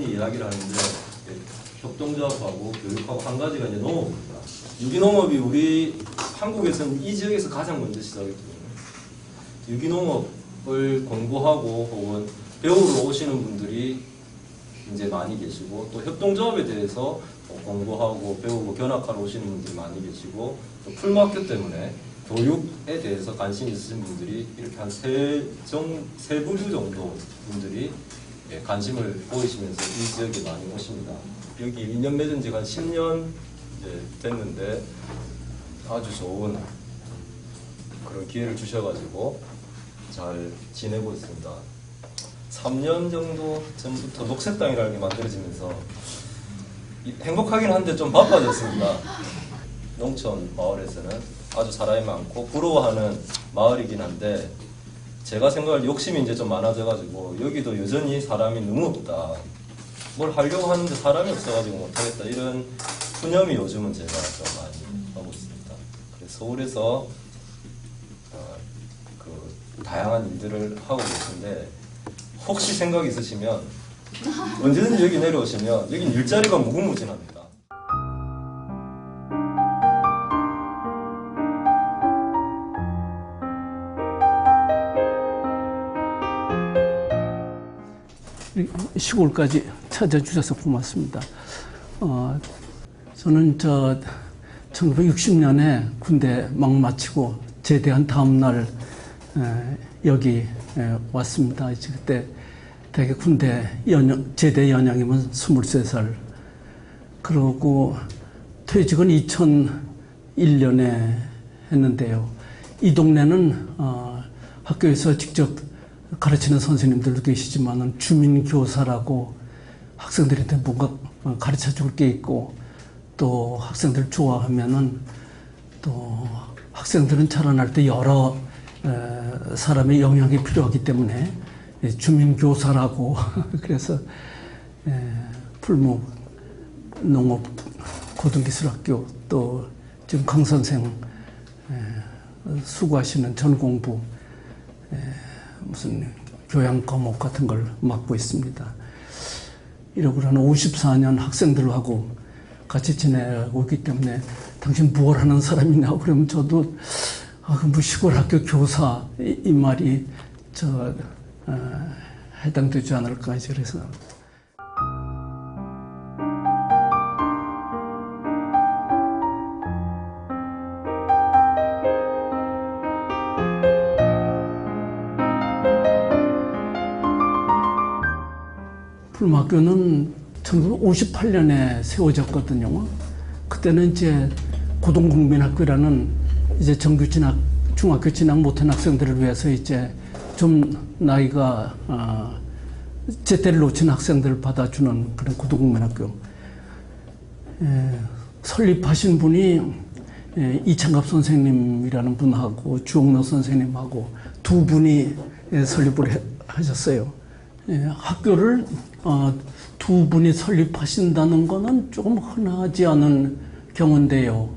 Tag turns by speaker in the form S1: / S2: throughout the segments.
S1: 많이 이야기를 하는데 협동조합하고 교육하고 한 가지가 이제 농업입니다. 유기농업이 우리 한국에서는 이 지역에서 가장 먼저 시작했거든요. 유기농업을 공부하고 혹은 배우러 오시는 분들이 이제 많이 계시고, 또 협동조합에 대해서 공부하고 배우고 견학하러 오시는 분들이 많이 계시고, 또 풀무학교 때문에 교육에 대해서 관심 있으신 분들이 이렇게 한 세 부류 정도 분들이 관심을 보이시면서 이 지역에 많이 오십니다. 여기 인연 맺은 지가 한 10년 됐는데 아주 좋은 그런 기회를 주셔가지고 잘 지내고 있습니다. 3년 정도 전부터 녹색당이라는 게 만들어지면서 행복하긴 한데 좀 바빠졌습니다. 농촌 마을에서는 아주 사람이 많고 부러워하는 마을이긴 한데, 제가 생각할 욕심이 이제 좀 많아져가지고 여기도 여전히 사람이 너무 없다, 뭘 하려고 하는데 사람이 없어가지고 못하겠다, 이런 푸념이 요즘은 제가 좀 많이 하고 있습니다. 그래서 서울에서 그 다양한 일들을 하고 계신데, 혹시 생각 있으시면 언제든지 여기 내려오시면 여긴 일자리가 무궁무진합니다.
S2: 시골까지 찾아주셔서 고맙습니다. 저는 1960년에 군대 막 마치고 제대한 다음 날 여기 왔습니다. 그때 대개 군대 제대 연령이면 23살. 그러고 퇴직은 2001년에 했는데요. 이 동네는 학교에서 직접 가르치는 선생님들도 계시지만 주민교사라고 학생들한테 뭔가 가르쳐 줄 게 있고, 또 학생들 좋아하면은 또 학생들은 자라날 때 여러 사람의 영향이 필요하기 때문에 주민교사라고 그래서 풀무 농업 고등기술학교, 또 지금 강 선생 수고하시는 전공부 무슨 교양 과목 같은 걸 맡고 있습니다. 이러고 한 54년 학생들하고 같이 지내고 있기 때문에 당신 무엇 하는 사람이냐 그러면 저도 뭐 시골 학교 교사 이 말이 해당되지 않을까 그래서. 풀무학교는 1958년에 세워졌거든요. 그때는 이제 고등국민학교라는 이제 정규 진학, 중학교 진학 못한 학생들을 위해서 이제 좀 나이가 제때를 놓친 학생들을 받아주는 그런 고등국민학교. 설립하신 분이 이창갑 선생님이라는 분하고 주옥로 선생님하고 두 분이 설립을 하셨어요. 학교를 두 분이 설립하신다는 거는 조금 흔하지 않은 경우인데요.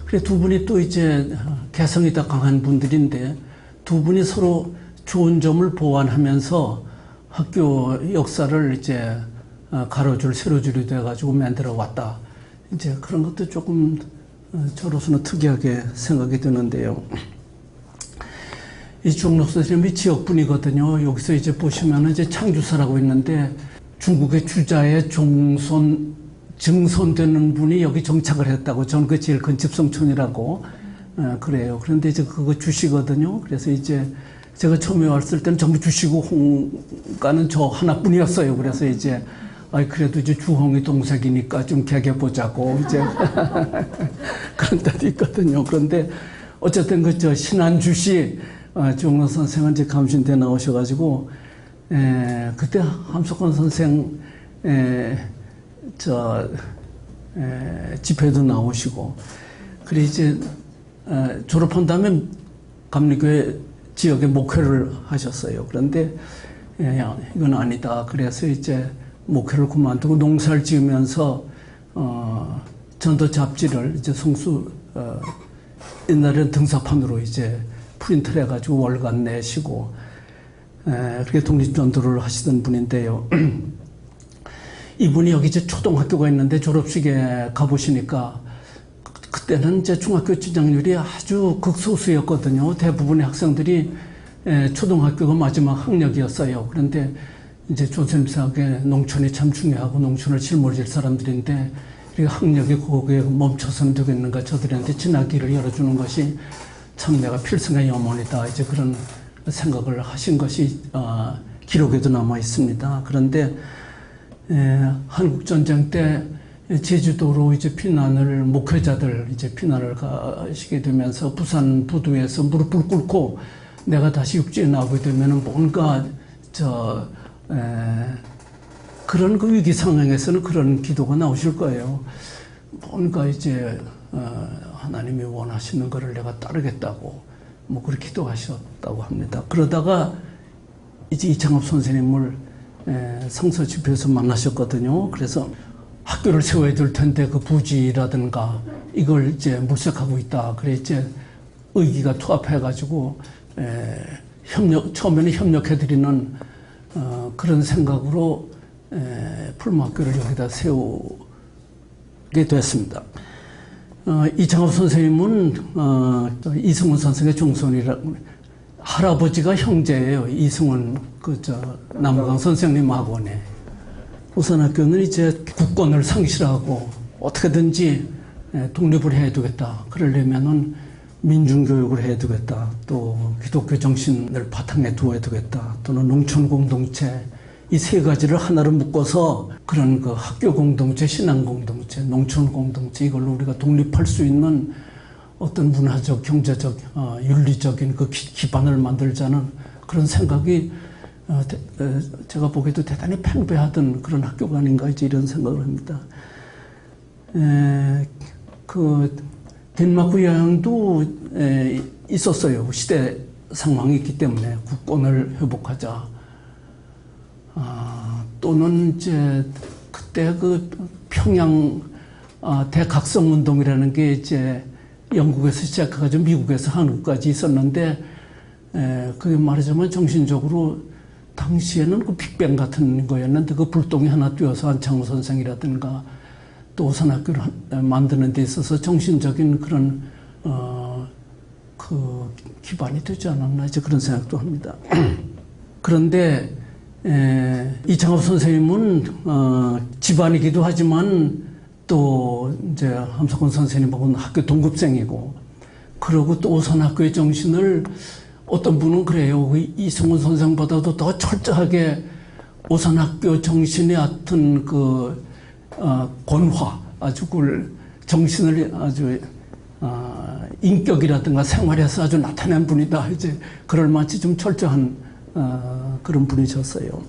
S2: 그래 두 분이 또 이제 개성이 더 강한 분들인데, 두 분이 서로 좋은 점을 보완하면서 학교 역사를 이제 가로줄 세로줄이 돼가지고 만들어 왔다. 이제 그런 것도 조금 저로서는 특이하게 생각이 드는데요. 이 주옥록 선생님이 지역분이거든요. 여기서 이제 보시면은 이제 창주사라고 있는데, 중국의 주자의 증손되는 분이 여기 정착을 했다고. 저는 그 제일 큰 집성촌이라고 그래요. 그런데 이제 그거 주시거든요. 그래서 이제 제가 처음에 왔을 때는 전부 주시고 홍가는 저 하나뿐이었어요. 그래서 이제 그래도 이제 주홍이 동생이니까 좀 개겨보자고 이제 그런 때도 있거든요. 그런데 어쨌든 그 신안주시 주옥록 선생은 이제 감신대 나오셔가지고, 그때 함석헌 선생, 집회도 나오시고, 그래 이제, 졸업한 다음에 감리교회 지역에 목회를 하셨어요. 그런데, 이건 아니다. 그래서 이제 목회를 그만두고 농사를 지으면서, 전도 잡지를 이제 옛날에는 등사판으로 이제 프린트를 해가지고 월간 내시고, 그렇게 독립전도를 하시던 분인데요. 이분이 여기 이제 초등학교가 있는데 졸업식에 가보시니까 그때는 이제 중학교 진학률이 아주 극소수였거든요. 대부분의 학생들이 초등학교가 마지막 학력이었어요. 그런데 이제 조선사학에 농촌이 참 중요하고 농촌을 짊어질 사람들인데 이 학력이 거기에 멈춰서는 되겠는가 저들한테 진학길을 열어주는 것이 참 내가 필승의 염원이다. 이제 그런 생각을 하신 것이 기록에도 남아 있습니다. 그런데 한국전쟁 때 제주도로 이제 피난을 목회자들 이제 피난을 가시게 되면서 부산 부두에서 무릎을 꿇고 내가 다시 육지에 나오게 되면은 뭔가 그런 그 위기 상황에서는 그런 기도가 나오실 거예요. 뭔가 이제 하나님이 원하시는 것을 내가 따르겠다고 뭐 그렇게 기도하셨다고 합니다. 그러다가 이제 이창업 선생님을 성서 집회에서 만나셨거든요. 그래서 학교를 세워야 될 텐데 그 부지라든가 이걸 이제 물색하고 있다. 그래 이제 의기가 투합해가지고 처음에는 협력해드리는 그런 생각으로 풀무학교를 여기다 세우게 됐습니다. 이창업 선생님은 이승훈 선생의 종손이라 할아버지가 형제예요. 이승훈 남우강 선생님하고네. 우선학교는 이제 국권을 상실하고 어떻게든지 독립을 해야 되겠다. 그러려면은 민중교육을 해야 되겠다. 또 기독교 정신을 바탕에 두어야 되겠다. 또는 농촌 공동체 이 세 가지를 하나로 묶어서 그런 그 학교 공동체, 신앙 공동체, 농촌 공동체 이걸로 우리가 독립할 수 있는 어떤 문화적, 경제적, 윤리적인 그 기반을 만들자는 그런 생각이 제가 보기에도 대단히 팽배하던 그런 학교가 아닌가 이제 이런 생각을 합니다. 그 덴마크 여행도 있었어요. 시대 상황이 있기 때문에 국권을 회복하자. 또는 이제 그때 그 평양 대각성 운동이라는 게 이제 영국에서 시작해가지고 미국에서 한국까지 있었는데 그게 말하자면 정신적으로 당시에는 그 빅뱅 같은 거였는데 그 불똥이 하나 뛰어서 안창호 선생이라든가 또 오산학교를 만드는 데 있어서 정신적인 그런 그 기반이 되지 않았나 이제 그런 생각도 합니다. 그런데 이창업 선생님은 집안이기도 하지만 또 이제 함석헌 선생님하고는 학교 동급생이고 그러고 또 오산학교의 정신을 어떤 분은 그래요. 이승훈 선생보다도 더 철저하게 오산학교 정신의 어떤 그 권화 아주 그 정신을 아주 인격이라든가 생활에서 아주 나타낸 분이다. 이제 그럴 만치 좀 철저한 그런 분이셨어요.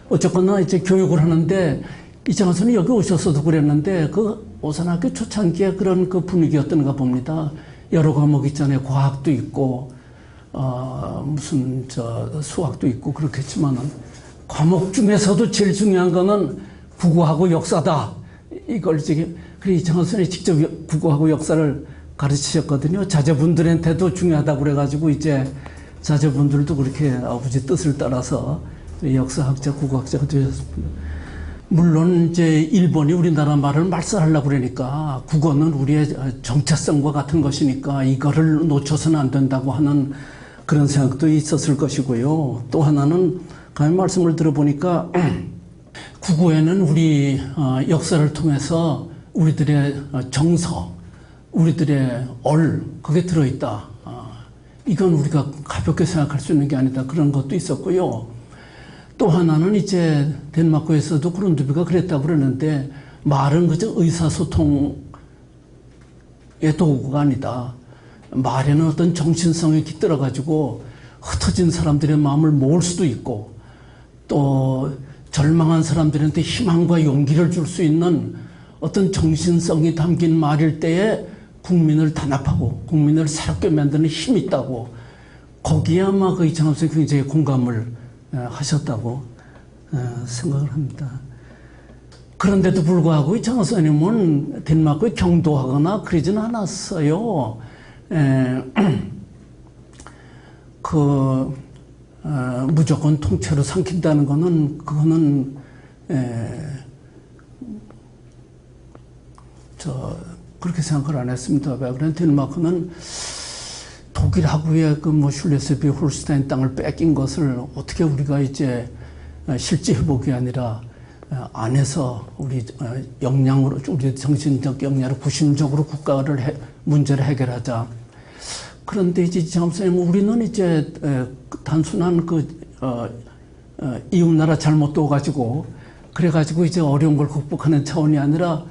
S2: 어쨌거나 이제 교육을 하는데 이창호 선생님이 여기 오셨어도 그랬는데 그 오산학교 초창기에 그런 그 분위기였던가 봅니다. 여러 과목 있잖아요. 과학도 있고 무슨 수학도 있고 그렇겠지만은 과목 중에서도 제일 중요한 거는 국어하고 역사다. 이걸 지금 그래 이창호 선생님이 직접 국어하고 역사를 가르치셨거든요. 자제분들한테도 중요하다고 그래가지고 이제 자제분들도 그렇게 아버지 뜻을 따라서 역사학자, 국어학자가 되셨습니다. 물론 이제 일본이 우리나라 말을 말살하려고 그러니까 국어는 우리의 정체성과 같은 것이니까 이거를 놓쳐서는 안 된다고 하는 그런 생각도 있었을 것이고요. 또 하나는 가만히 말씀을 들어보니까 국어에는 우리 역사를 통해서 우리들의 정서, 우리들의 그게 들어있다. 이건 우리가 가볍게 생각할 수 있는 게 아니다. 그런 것도 있었고요. 또 하나는 이제 덴마크에서도 그룬드비가 그랬다고 그러는데 말은 그저 의사소통의 도구가 아니다. 말에는 어떤 정신성이 깃들어가지고 흩어진 사람들의 마음을 모을 수도 있고 또 절망한 사람들한테 희망과 용기를 줄 수 있는 어떤 정신성이 담긴 말일 때에 국민을 단합하고 국민을 새롭게 만드는 힘이 있다고 거기에 아마 그 이창업 선생님이 굉장히 공감을 하셨다고 생각을 합니다. 그런데도 불구하고 이창업 선생님은 덴마크에 경도하거나 그러지는 않았어요. 무조건 통째로 삼킨다는 거는 그거는 그렇게 생각을 안 했습니다. 왜 그러면 덴마크는 독일하고의 그 슐레스비 홀스타인 땅을 뺏긴 것을 어떻게 우리가 이제 실제 회복이 아니라 안에서 우리 역량으로, 우리 정신적 역량으로 구심적으로 문제를 해결하자. 그런데 이제 장선생님, 우리는 이제 단순한 이웃나라 잘못 도와가지고 그래가지고 이제 어려운 걸 극복하는 차원이 아니라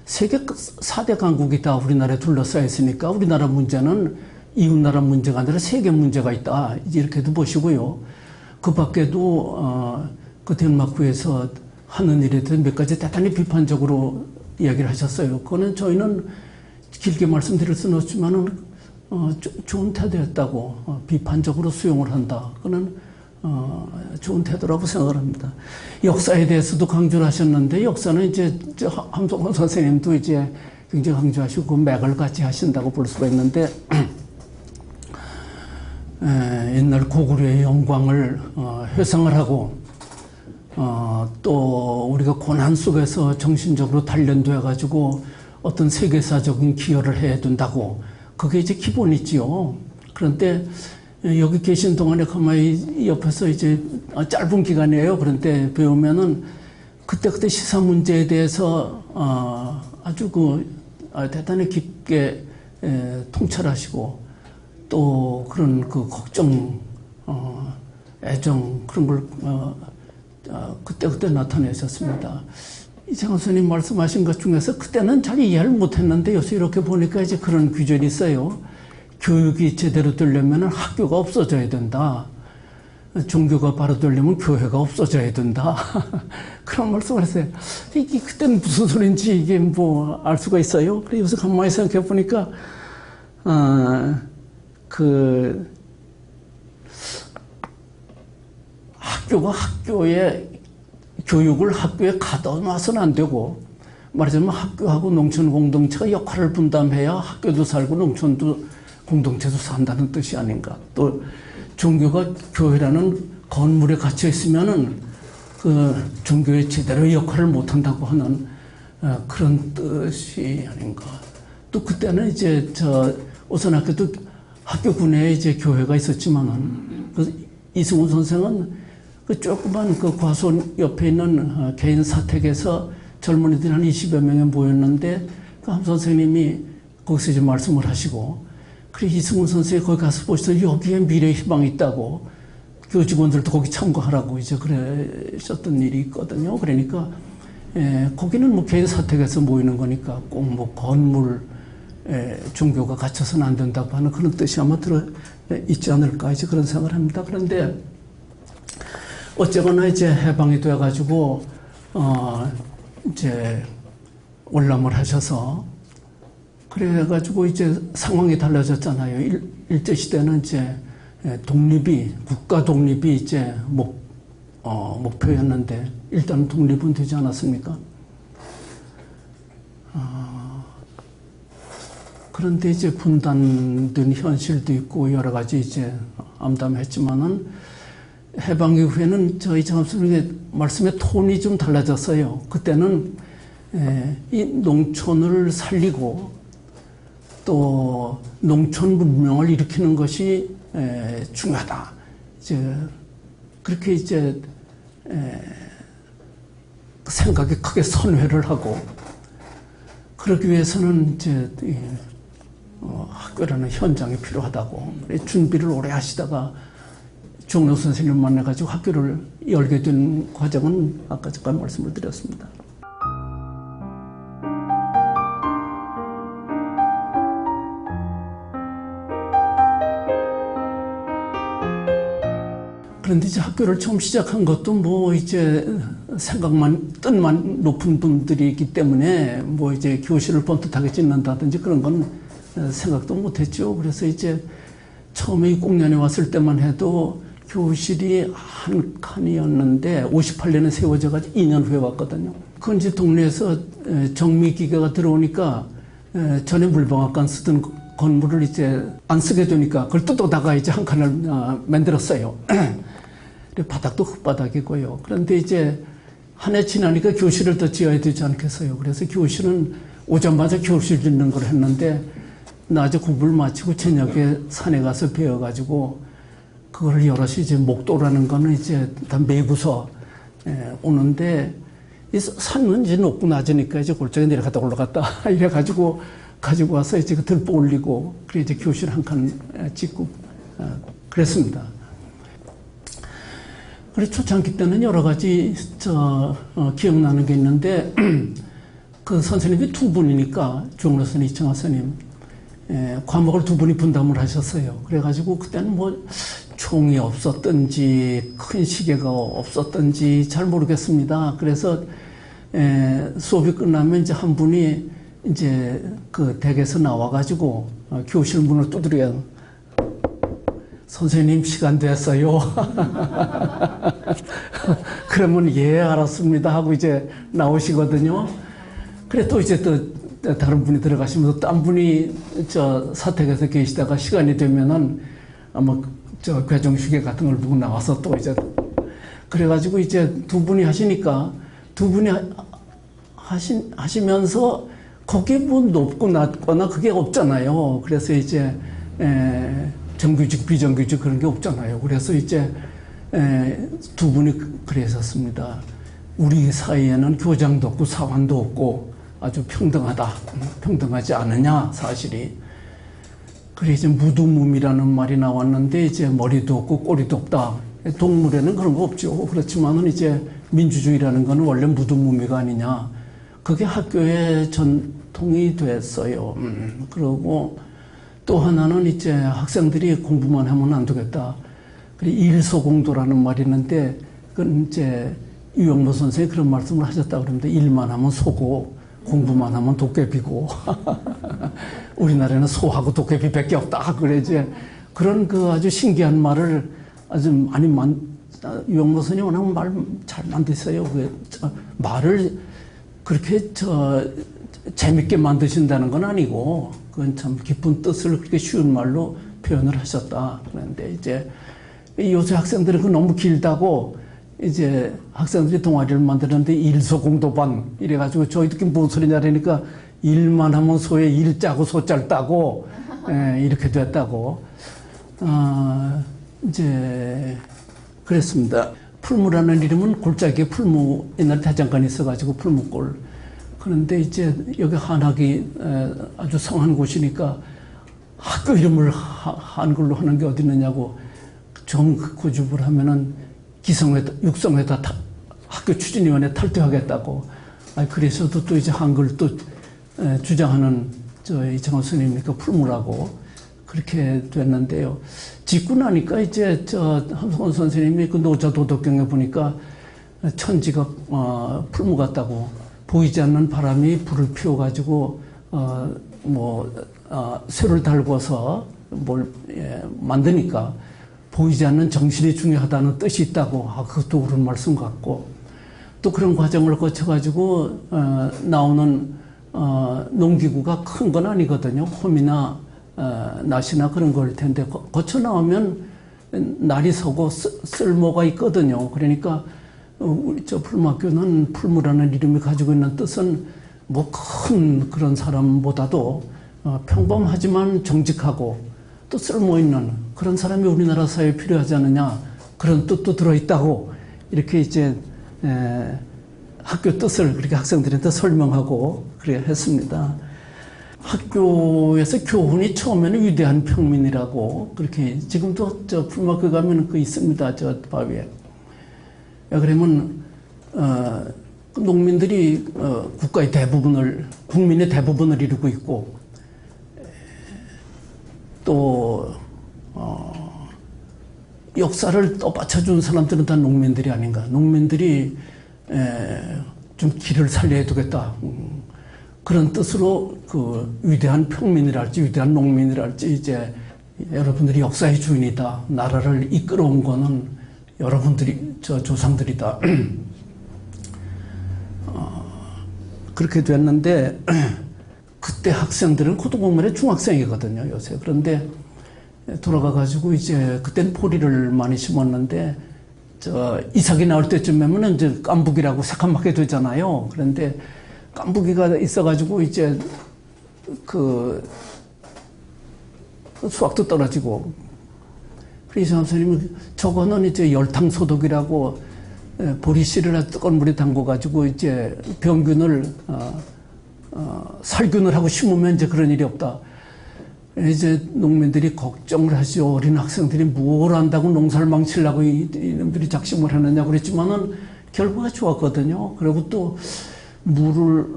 S2: 세계 4대 강국이 다 우리나라에 둘러싸여 있으니까 우리나라 문제는 이웃나라 문제가 아니라 세계 문제가 있다. 이렇게도 보시고요. 그 밖에도 그 덴마크에서 하는 일에 대해서 몇 가지 대단히 비판적으로 이야기를 하셨어요. 그거는 저희는 길게 말씀드릴 수는 없지만은 좋은 태도였다고 비판적으로 수용을 한다. 그거는 좋은 태도라고 생각을 합니다. 역사에 대해서도 강조를 하셨는데 역사는 이제 함성헌 선생님도 이제 굉장히 강조하시고 그 맥을 같이 하신다고 볼 수가 있는데 옛날 고구려의 영광을 회상을 하고 또 우리가 고난 속에서 정신적으로 단련돼 가지고 어떤 세계사적인 기여를 해야 된다고 그게 이제 기본이지요. 그런데 여기 계신 동안에 가만히 옆에서 이제 짧은 기간이에요. 그런데 배우면은 그때 시사 문제에 대해서 아주 대단히 깊게 통찰하시고 또 그런 그 걱정, 애정 그런 걸 그때 나타내셨습니다. 이창훈 선생님 말씀하신 것 중에서 그때는 잘 이해를 못했는데 요새 이렇게 보니까 이제 그런 규절이 있어요. 교육이 제대로 되려면 학교가 없어져야 된다. 종교가 바로 되려면 교회가 없어져야 된다. 그런 말씀을 했어요. 이게 그때는 무슨 소리인지 이게 뭐 알 수가 있어요. 그래서 요새 가만히 생각해 보니까 교육을 학교에 가둬 놔서는 안 되고, 말하자면 학교하고 농촌 공동체가 역할을 분담해야 학교도 살고 농촌도 공동체도 산다는 뜻이 아닌가. 또 종교가 교회라는 건물에 갇혀 있으면은 그 종교의 제대로 역할을 못 한다고 하는 그런 뜻이 아닌가. 또 그때는 이제 오선학교도 학교 군내에 이제 교회가 있었지만은 이승훈 선생은 그 조그만 그 과수원 옆에 있는 개인 사택에서 젊은이들이 한 20여 명이 모였는데 그 함 선생님이 거기서 이제 말씀을 하시고, 그래 이승훈 선생이 거기 가서 보시더니 여기에 미래의 희망이 있다고 교직원들도 거기 참고하라고 이제 그러셨던 일이 있거든요. 그러니까 거기는 뭐 개인 사택에서 모이는 거니까 꼭 뭐 건물 종교가 갇혀서는 안 된다고 하는 그런 뜻이 아마 들어 있지 않을까 이제 그런 생각을 합니다. 그런데 어쨌거나 이제 해방이 돼가지고 이제 월남을 하셔서 그래가지고 이제 상황이 달라졌잖아요. 일제시대는 이제 국가 독립이 이제 목표였는데 일단 독립은 되지 않았습니까? 그런데 이제 분단된 현실도 있고 여러 가지 이제 암담했지만은 해방 이후에는 저희 장합수님의 말씀의 톤이 좀 달라졌어요. 그때는 이 농촌을 살리고 또 농촌 문명을 일으키는 것이 중요하다. 이제 그렇게 이제 생각이 크게 선회를 하고, 그러기 위해서는 이제 학교라는 현장이 필요하다고 준비를 오래 하시다가 주홍록 선생님을 만나가지고 학교를 열게 된 과정은 아까 잠깐 말씀을 드렸습니다. 그런데 이제 학교를 처음 시작한 것도 뭐 이제 뜻만 높은 분들이기 때문에 뭐 이제 교실을 번듯하게 짓는다든지 그런 건 생각도 못 했죠. 그래서 이제 처음에 이 공연에 왔을 때만 해도 교실이 한 칸이었는데 58년에 세워져가지고 2년 후에 왔거든요. 그건 이제 동네에서 정미기계가 들어오니까 전에 물방앗간 쓰던 건물을 이제 안 쓰게 되니까 그걸 뜯어다가 이제 한 칸을 만들었어요. 바닥도 흙바닥이고요. 그런데 이제 한 해 지나니까 교실을 더 지어야 되지 않겠어요. 그래서 교실은 오자마자 교실 짓는 걸 했는데 낮에 공부를 마치고 저녁에 산에 가서 배워가지고 그걸 여럿이 이제 목도라는 거는 이제 다 메고서 오는데 이 산은 이제 높고 낮으니까 이제 골짜기 내려갔다 올라갔다 이래가지고 가지고 와서 이제 그 들보 올리고 그래 이제 교실 한 칸 짓고 그랬습니다. 그래 초창기 때는 여러 가지 기억나는 게 있는데 그 선생님이 두 분이니까 주홍로 선생님, 이청하 선생님 과목을 두 분이 분담을 하셨어요. 그래가지고 그때는 뭐 총이 없었던지 큰 시계가 없었던지 잘 모르겠습니다. 그래서 수업이 끝나면 이제 한 분이 이제 그 댁에서 나와가지고 교실 문을 두드려요. 선생님 시간 됐어요. 그러면 예 알았습니다 하고 이제 나오시거든요. 그래 또 이제 또 다른 분이 들어가시면서 딴 분이 저 사택에서 계시다가 시간이 되면은 아마 저 괴정시계 같은 걸 보고 나와서 또 이제 그래가지고 이제 두 분이 하시니까 두 분이 하시면서 거기에 뭐 높고 낮거나 그게 없잖아요. 그래서 이제 정규직 비정규직 그런 게 없잖아요. 그래서 이제 두 분이 그랬었습니다. 우리 사이에는 교장도 없고 사관도 없고 아주 평등하다. 평등하지 않느냐 사실이. 그래 이제 무두무미라는 말이 나왔는데 이제 머리도 없고 꼬리도 없다. 동물에는 그런 거 없죠. 그렇지만은 이제 민주주의라는 거는 원래 무두무미가 아니냐. 그게 학교의 전통이 됐어요. 그러고 또 하나는 이제 학생들이 공부만 하면 안 되겠다. 그래 일소공도라는 말이 있는데 그건 이제 유영모 선생이 그런 말씀을 하셨다 그러는데 일만 하면 소고 공부만 하면 도깨비고 우리나라에는 소하고 도깨비밖에 없다. 그래 이제 그런 그 아주 신기한 말을 아주 많이 유영모 선생이 워낙 말 잘 만드세요. 그 말을 그렇게 재밌게 만드신다는 건 아니고 그건 참 깊은 뜻을 그렇게 쉬운 말로 표현을 하셨다. 그런데 이제 요새 학생들은 그 너무 길다고 이제 학생들이 동아리를 만드는데 일소공도반 이래가지고 저희들끼리 뭔 소리냐 그러니까 일만 하면 소에 일자고 소짤따고 이렇게 됐다고 이제 그랬습니다. 풀무라는 이름은 골짜기에 풀무 옛날 대장간이 있어가지고 풀무골. 그런데 이제 여기 한학이 아주 성한 곳이니까 학교 이름을 한글로 하는 게 어디 있느냐고 좀 고집을 하면은 육성에다 학교 추진위원회 탈퇴하겠다고. 그래서도 또 이제 한글 또 주장하는 이청하 스님이니까 풀무라고 그렇게 됐는데요. 짓고 나니까 이제 함성원 선생님이 그 노자 도덕경에 보니까 천지가 풀무 같다고 보이지 않는 바람이 불을 피워가지고 쇠를 달궈서 뭘 만드니까 보이지 않는 정신이 중요하다는 뜻이 있다고. 그것도 옳은 말씀 같고 또 그런 과정을 거쳐가지고 나오는 농기구가 큰 건 아니거든요. 홈이나 낫이나 그런 걸 텐데 거쳐 나오면 날이 서고 쓸모가 있거든요. 그러니까 우리 저 풀무학교는 풀무라는 이름이 가지고 있는 뜻은 뭐 큰 그런 사람보다도 평범하지만 정직하고 또 쓸모 있는 그런 사람이 우리나라 사회에 필요하지 않느냐 그런 뜻도 들어있다고 이렇게 이제 학교 뜻을 그렇게 학생들한테 설명하고 그래 했습니다. 학교에서 교훈이 처음에는 위대한 평민이라고 그렇게 지금도 저 풀무학교 가면 그 있습니다. 저 바위에. 그러면 농민들이 국가의 대부분을 국민의 대부분을 이루고 있고 또 역사를 떠받쳐준 사람들은 다 농민들이 아닌가. 농민들이 좀 길을 살려야 되겠다. 그런 뜻으로 그 위대한 평민이랄지 위대한 농민이랄지 이제 여러분들이 역사의 주인이다. 나라를 이끌어온 거는 여러분들이 저 조상들이다. 그렇게 됐는데 그때 학생들은 고등학년에 중학생이거든요. 요새. 그런데 돌아가가지고 이제 그땐 포리를 많이 심었는데 이삭이 나올 때쯤 되면 이제 깐북이라고 새까맣게 되잖아요. 그런데 깐부기가 있어가지고 이제 수학도 떨어지고. 그래서 선생님이 저거는 이제 열탕소독이라고 보리씨를 뜨거운 물에 담궈가지고 이제 병균을 살균을 하고 심으면 이제 그런 일이 없다. 이제 농민들이 걱정을 하죠. 어린 학생들이 뭘 안다고 농사를 망치려고 이놈들이 작심을 하느냐 그랬지만은 결과가 좋았거든요. 그리고 또 물을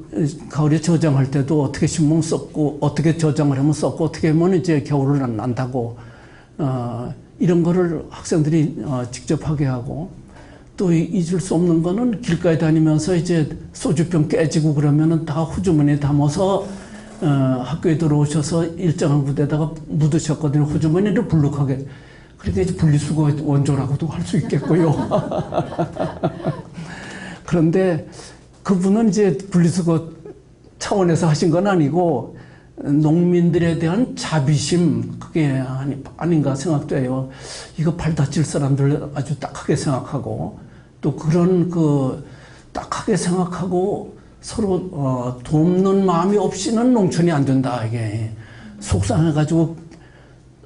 S2: 가을에 저장할 때도 어떻게 심으면 썩고 어떻게 저장을 하면 썩고 어떻게 하면 이제 겨울을 난다고 이런 거를 학생들이 직접 하게 하고 또 잊을 수 없는 거는 길가에 다니면서 이제 소주병 깨지고 그러면은 다 호주머니에 담아서 학교에 들어오셔서 일정한 곳에다가 묻으셨거든요. 호주머니를 불룩하게. 그러니까 이제 분리수거 원조라고도 할 수 있겠고요. 그런데 그분은 이제 분리수거 차원에서 하신 건 아니고 농민들에 대한 자비심 그게 아닌가 생각돼요. 이거 발 다칠 사람들 아주 딱하게 생각하고 또 그런 딱하게 생각하고 서로 돕는 마음이 없이는 농촌이 안 된다. 이게 속상해가지고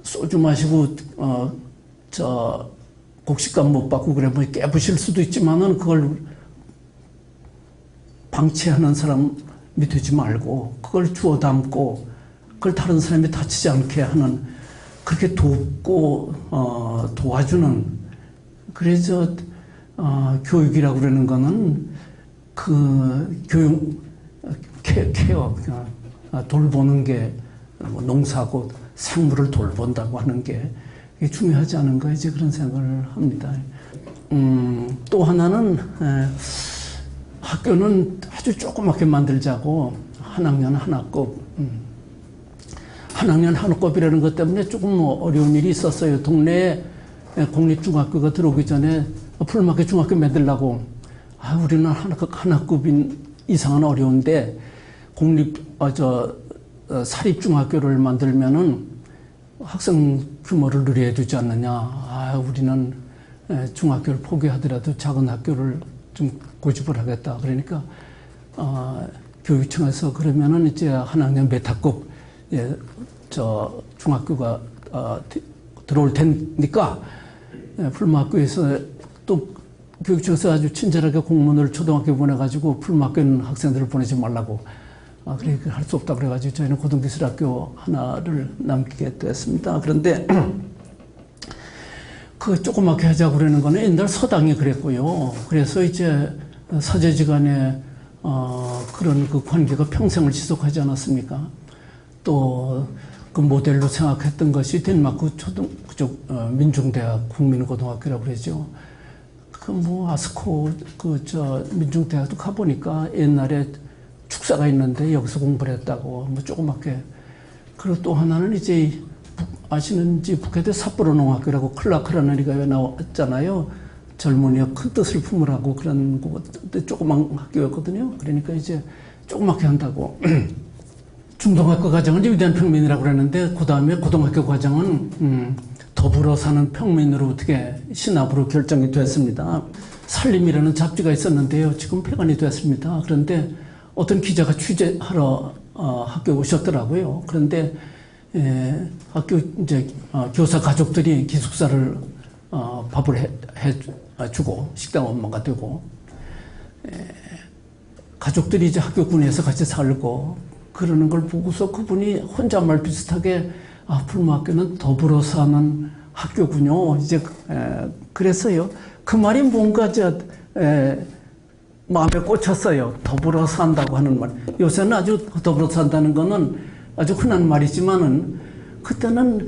S2: 소주 마시고 곡식값 못 받고 그러면 깨부실 수도 있지만은 그걸 방치하는 사람이 되지 말고 그걸 주워 담고 그걸 다른 사람이 다치지 않게 하는 그렇게 돕고 도와주는 그래서 교육이라고 그러는 거는 교육 케어 돌보는 게 농사고 생물을 돌본다고 하는 게 중요하지 않은가 이제 그런 생각을 합니다. 또 하나는 학교는 아주 조그맣게 만들자고 한 학년 한 학급 한 학년 한 학급이라는 것 때문에 조금 어려운 일이 있었어요. 동네에 공립중학교가 들어오기 전에 풀맞게 중학교 만들려고 우리는 한 학급인 이상은 어려운데 사립중학교를 만들면은 학생 규모를 늘려야 되지 않느냐. 우리는 중학교를 포기하더라도 작은 학교를 좀 고집을 하겠다. 그러니까 교육청에서 그러면은 이제 한 학년 몇 학급 중학교가 들어올 테니까 풀마학교에서 또 교육청에서 아주 친절하게 공문을 초등학교 보내가지고 풀마학교 있는 학생들을 보내지 말라고 그러니까 할 수 없다 그래가지고 저희는 고등기술학교 하나를 남기게 됐습니다. 그런데 그 조그맣게 하자고 그러는 거는 옛날 서당이 그랬고요. 그래서 이제 사제지간에 그런 그 관계가 평생을 지속하지 않았습니까? 또 그 모델로 생각했던 것이 덴마크 그쪽 민중대학 국민고등학교라고 그러죠. 아스코 민중대학도 가보니까 옛날에 축사가 있는데 여기서 공부를 했다고 조그맣게. 그리고 또 하나는 이제 아시는지 북해대 삿포로 농학교라고 클라크라는 애가 나왔잖아요. 젊은이가 큰 뜻을 품으라고 그런 조그만 학교였거든요. 그러니까 이제 조그맣게 한다고. 중등학교 과정은 위대한 평민이라고 그러는데 그 다음에 고등학교 과정은 더불어 사는 평민으로 어떻게 신압으로 결정이 됐습니다. 살림이라는 잡지가 있었는데요. 지금 폐간이 됐습니다. 그런데 어떤 기자가 취재하러 학교에 오셨더라고요. 그런데 학교 이제 교사 가족들이 기숙사를 밥을 해주고 식당 엄마가 되고 가족들이 이제 학교군에서 같이 살고 그러는 걸 보고서 그분이 혼잣말 비슷하게 풀마학교는 더불어 사는 학교군요. 이제 그랬어요. 그 말이 뭔가 마음에 꽂혔어요. 더불어 산다고 하는 말. 요새는 아주 더불어 산다는 거는 아주 흔한 말이지만은 그때는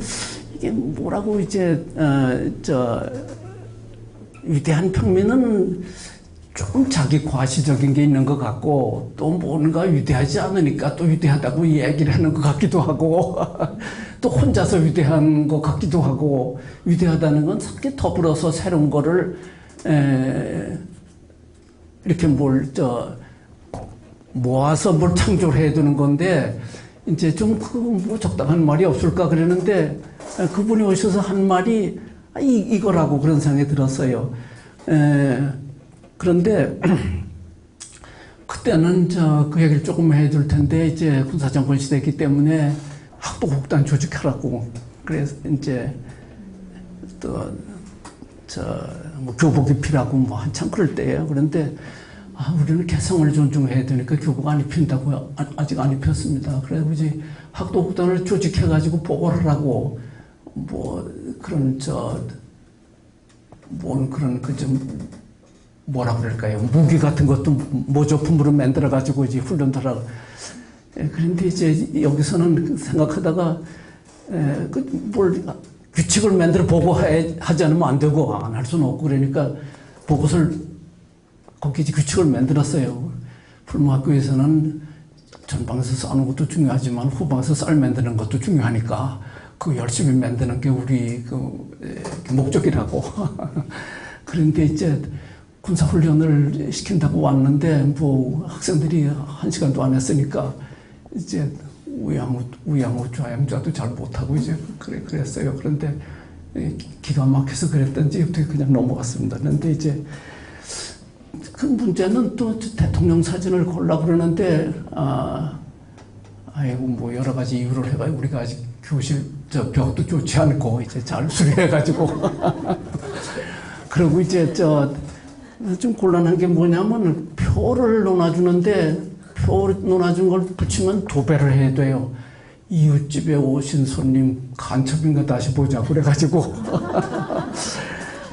S2: 이게 뭐라고 이제 위대한 평민은 좀 자기 과시적인 게 있는 것 같고 또 뭔가 위대하지 않으니까 또 위대하다고 얘기를 하는 것 같기도 하고 또 혼자서 위대한 것 같기도 하고 위대하다는 건 함께 더불어서 새로운 거를 이렇게 모아서 뭘 창조를 해야 되는 건데 이제 좀 적당한 말이 없을까 그러는데 그분이 오셔서 한 말이 이거라고 그런 생각이 들었어요. 그런데 그때는 그 얘기를 조금 해줄 텐데 이제 군사정권 시대이기 때문에 학도곡단 조직하라고 그래서 이제 뭐 교복 입히라고 뭐 한참 그럴 때예요. 그런데 우리는 개성을 존중해야 되니까 교복 안 입힌다고 아직 안 입혔습니다. 그래서 이제 학도곡단을 조직해가지고 보고를 하라고 뭐 그런 그런 뭐라 그럴까요? 무기 같은 것도 모조품으로 만들어가지고 이제 훈련도 하라고. 그런데 이제 여기서는 생각하다가 뭘 규칙을 만들어 보고하지 않으면 안 되고 안 할 수는 없고 그러니까 보고서를 거기 이제 규칙을 만들었어요. 풀무학교에서는 전방에서 싸는 것도 중요하지만 후방에서 쌀 만드는 것도 중요하니까 그 열심히 만드는 게 우리 목적이라고. 그런데 이제 군사훈련을 시킨다고 왔는데 뭐 학생들이 1시간도 안 했으니까 이제 우양우 좌양좌도 잘 못하고 이제 그랬어요. 그런데 기가 막혀서 그랬던지 어떻게 그냥 넘어갔습니다. 그런데 이제 그 문제는 또 대통령 사진을 골라 그러는데 아이고 뭐 여러 가지 이유를 해가지고 우리가 아직 교실 벽도 좋지 않고 이제 잘 수리해가지고 그리고 이제 좀 곤란한 게 뭐냐면 표를 놓아주는데 표 놓아준 걸 붙이면 도배를 해야 돼요. 이웃집에 오신 손님 간첩인가 다시 보자 그래가지고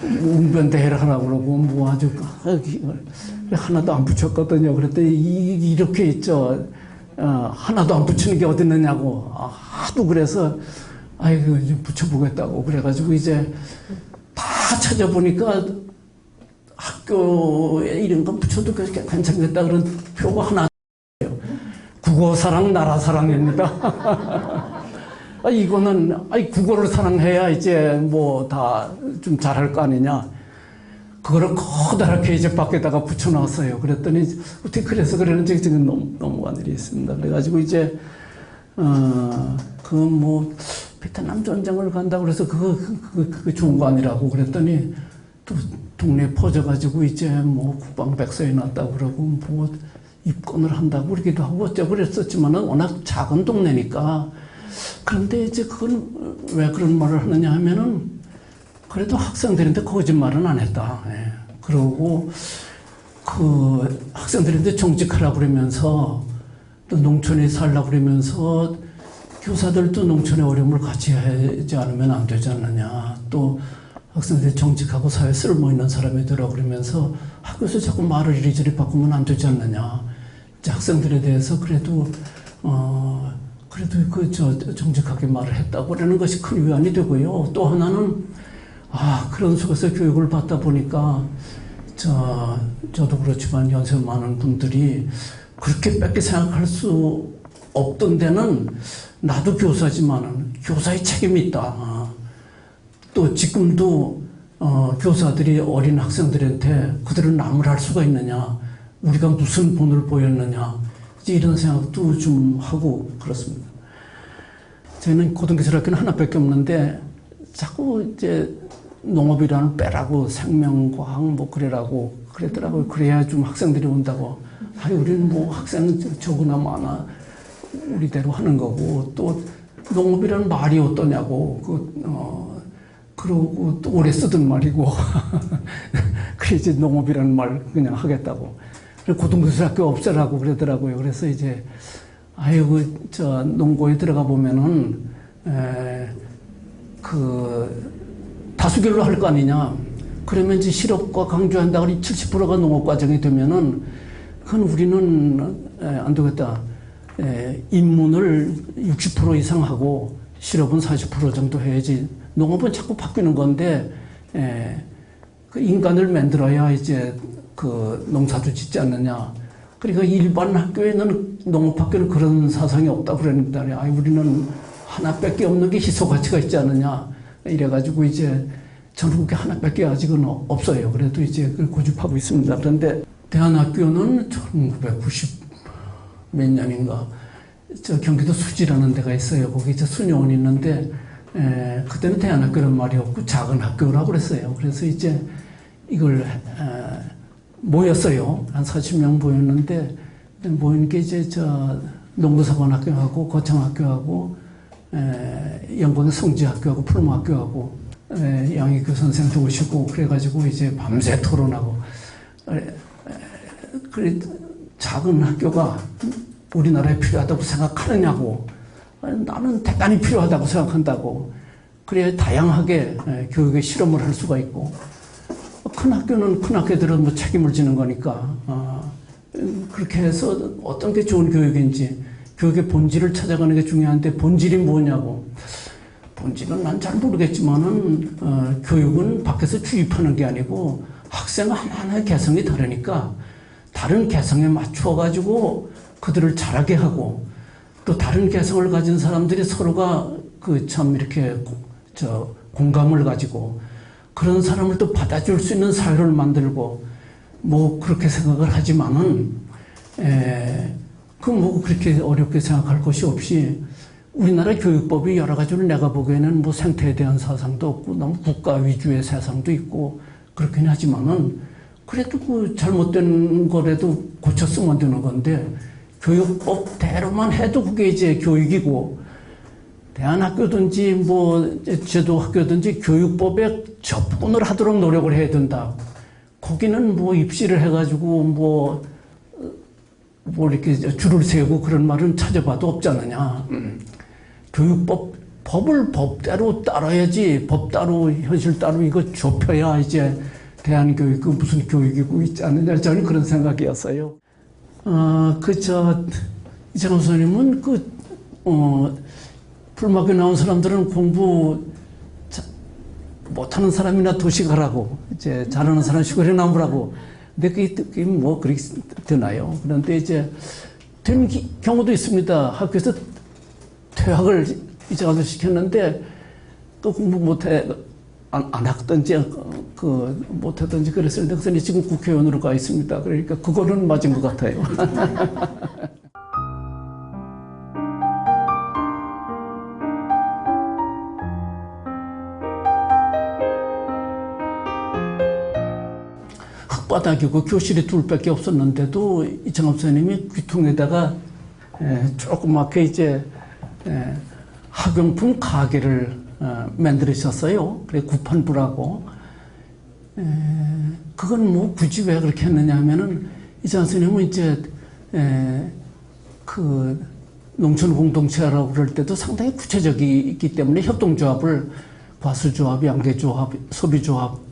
S2: 웅변대회를 하라고 그러고 뭐 아주 하나도 안 붙였거든요. 그랬더니 이렇게 있죠. 하나도 안 붙이는 게 어디 있느냐고 하도 그래서 아이고 좀 붙여보겠다고 그래가지고 이제 다 찾아보니까 학교에 이런 거 붙여도 괜찮겠다 그런 표가 하나 국어사랑 나라사랑입니다. 이거는 국어를 사랑해야 이제 뭐 다 좀 잘할 거 아니냐. 그거를 커다랗게 이제 밖에다가 붙여놨어요. 그랬더니 어떻게 그래서 그러는지 지금 넘어간 일이 있습니다. 그래가지고 이제 뭐 베트남 전쟁을 간다고 그래서 그거 좋은 거 아니라고 그랬더니 또 동네에 퍼져가지고 이제 뭐 국방백서에 났다고 그러고 뭐 입건을 한다고 그러기도 하고 어쩌고 그랬었지만은 워낙 작은 동네니까. 그런데 이제 그건 왜 그런 말을 하느냐 하면은 그래도 학생들인데 거짓말은 안 했다. 예. 그러고 그 학생들인데 정직하라 그러면서 또 농촌에 살라 그러면서 교사들도 농촌의 어려움을 같이 하지 않으면 안 되지 않느냐. 또 학생들이 정직하고 사회에 쓸모있는 사람이 되라 그러면서 학교에서 자꾸 말을 이리저리 바꾸면 안 되지 않느냐. 이제 학생들에 대해서 그래도 정직하게 말을 했다고 그러는 것이 큰 위안이 되고요. 또 하나는 그런 속에서 교육을 받다 보니까 저도 그렇지만 연세 많은 분들이 그렇게 뺏게 생각할 수 없던 데는 나도 교사지만은 교사의 책임이 있다. 또 지금도 교사들이 어린 학생들한테 그들은 남을 할 수가 있느냐, 우리가 무슨 본을 보였느냐, 이제 이런 생각도 좀 하고 그렇습니다. 저희는 고등기술학교는 하나밖에 없는데 자꾸 이제 농업이라는 빼라고 생명과학 뭐 그래라고 그랬더라고요. 그래야 좀 학생들이 온다고. 우리는 뭐 학생은 적으나 많아 우리대로 하는 거고 또 농업이라는 말이 어떠냐고 그러고 또 오래 쓰던 말이고 그래 이제 농업이라는 말 그냥 하겠다고. 그래서 고등기술학교 없애라고 그러더라고요. 그래서 이제 농고에 들어가 보면은 다수결로 할 거 아니냐. 그러면 이제 실업과 강조한다고 70%가 농업 과정이 되면은 그건 우리는 안 되겠다. 인문을 60% 이상 하고 실업은 40% 정도 해야지. 농업은 자꾸 바뀌는 건데 그 인간을 만들어야 이제 그 농사도 짓지 않느냐. 그러니까 일반 학교에는 농업학교는 그런 사상이 없다 그러는데 우리는 하나밖에 없는 게 희소 가치가 있지 않느냐. 이래가지고 이제 전국에 하나밖에 아직은 없어요. 그래도 이제 그걸 고집하고 있습니다. 그런데 대한학교는 1990 몇 년인가 경기도 수지라는 데가 있어요. 거기 이제 수녀원이 있는데 그때는 대한학교란 말이 없고 작은 학교라고 그랬어요. 그래서 이제 이걸 모였어요. 한 40명 모였는데 모인 게 이제 농구사관학교하고 거창학교하고 영광의 성지학교하고 풀무학교하고 양익규 선생도 오시고 그래가지고 이제 밤새 토론하고 그래 작은 학교가 우리나라에 필요하다고 생각하느냐고 나는 대단히 필요하다고 생각한다고 그래야 다양하게 교육에 실험을 할 수가 있고 큰 학교는 큰 학교들은 뭐 책임을 지는 거니까 그렇게 해서 어떤 게 좋은 교육인지 교육의 본질을 찾아가는 게 중요한데 본질이 뭐냐고 본질은 난 잘 모르겠지만은 교육은 밖에서 주입하는 게 아니고 학생 하나하나의 개성이 다르니까 다른 개성에 맞추어 가지고 그들을 자라게 하고 또 다른 개성을 가진 사람들이 서로가 그 참 이렇게 공감을 가지고 그런 사람을 또 받아줄 수 있는 사회를 만들고 뭐 그렇게 생각을 하지만은 뭐 그렇게 어렵게 생각할 것이 없이 우리나라 교육법이 여러 가지로 내가 보기에는 뭐 생태에 대한 사상도 없고 너무 국가 위주의 사상도 있고 그렇긴 하지만은 그래도 그 잘못된 거라도 고쳐 쓰면 되는 건데 교육법대로만 해도 그게 이제 교육이고 대안학교든지 뭐 제도학교든지 교육법에 접근을 하도록 노력을 해야 된다. 거기는 뭐 입시를 해가지고 뭐 이렇게 줄을 세우고 그런 말은 찾아봐도 없지 않느냐. 법을 법대로 따라야지 법 따로 현실 따로 이거 좁혀야 이제 대한교육 그 무슨 교육이고 있지 않느냐 저는 그런 생각이었어요. 이창호 선생님은 풀막에 나온 사람들은 공부 못하는 사람이나 도시 가라고 이제 잘하는 사람 시골에 남으라고. 근데 그게 뭐 그렇게 되나요? 그런데 이제 된 경우도 있습니다. 학교에서 퇴학을 이제 가서 시켰는데 또 공부 못해 안 학든지 못하든지 그랬을 때 그 지금 국회의원으로 가 있습니다. 그러니까 그거는 맞은 것 같아요. 흙바닥이고 교실이 둘밖에 없었는데도 이창섭 선생님이 귀퉁에다가 조그맣게 이제 학용품 가게를 만들으셨어요. 그래 구판부라고. 그건 뭐 굳이 왜 그렇게 했느냐 하면은 이창섭 선생님은 이제 그 농촌 공동체라고 그럴 때도 상당히 구체적이기 때문에 협동조합을 과수조합, 양계조합, 소비조합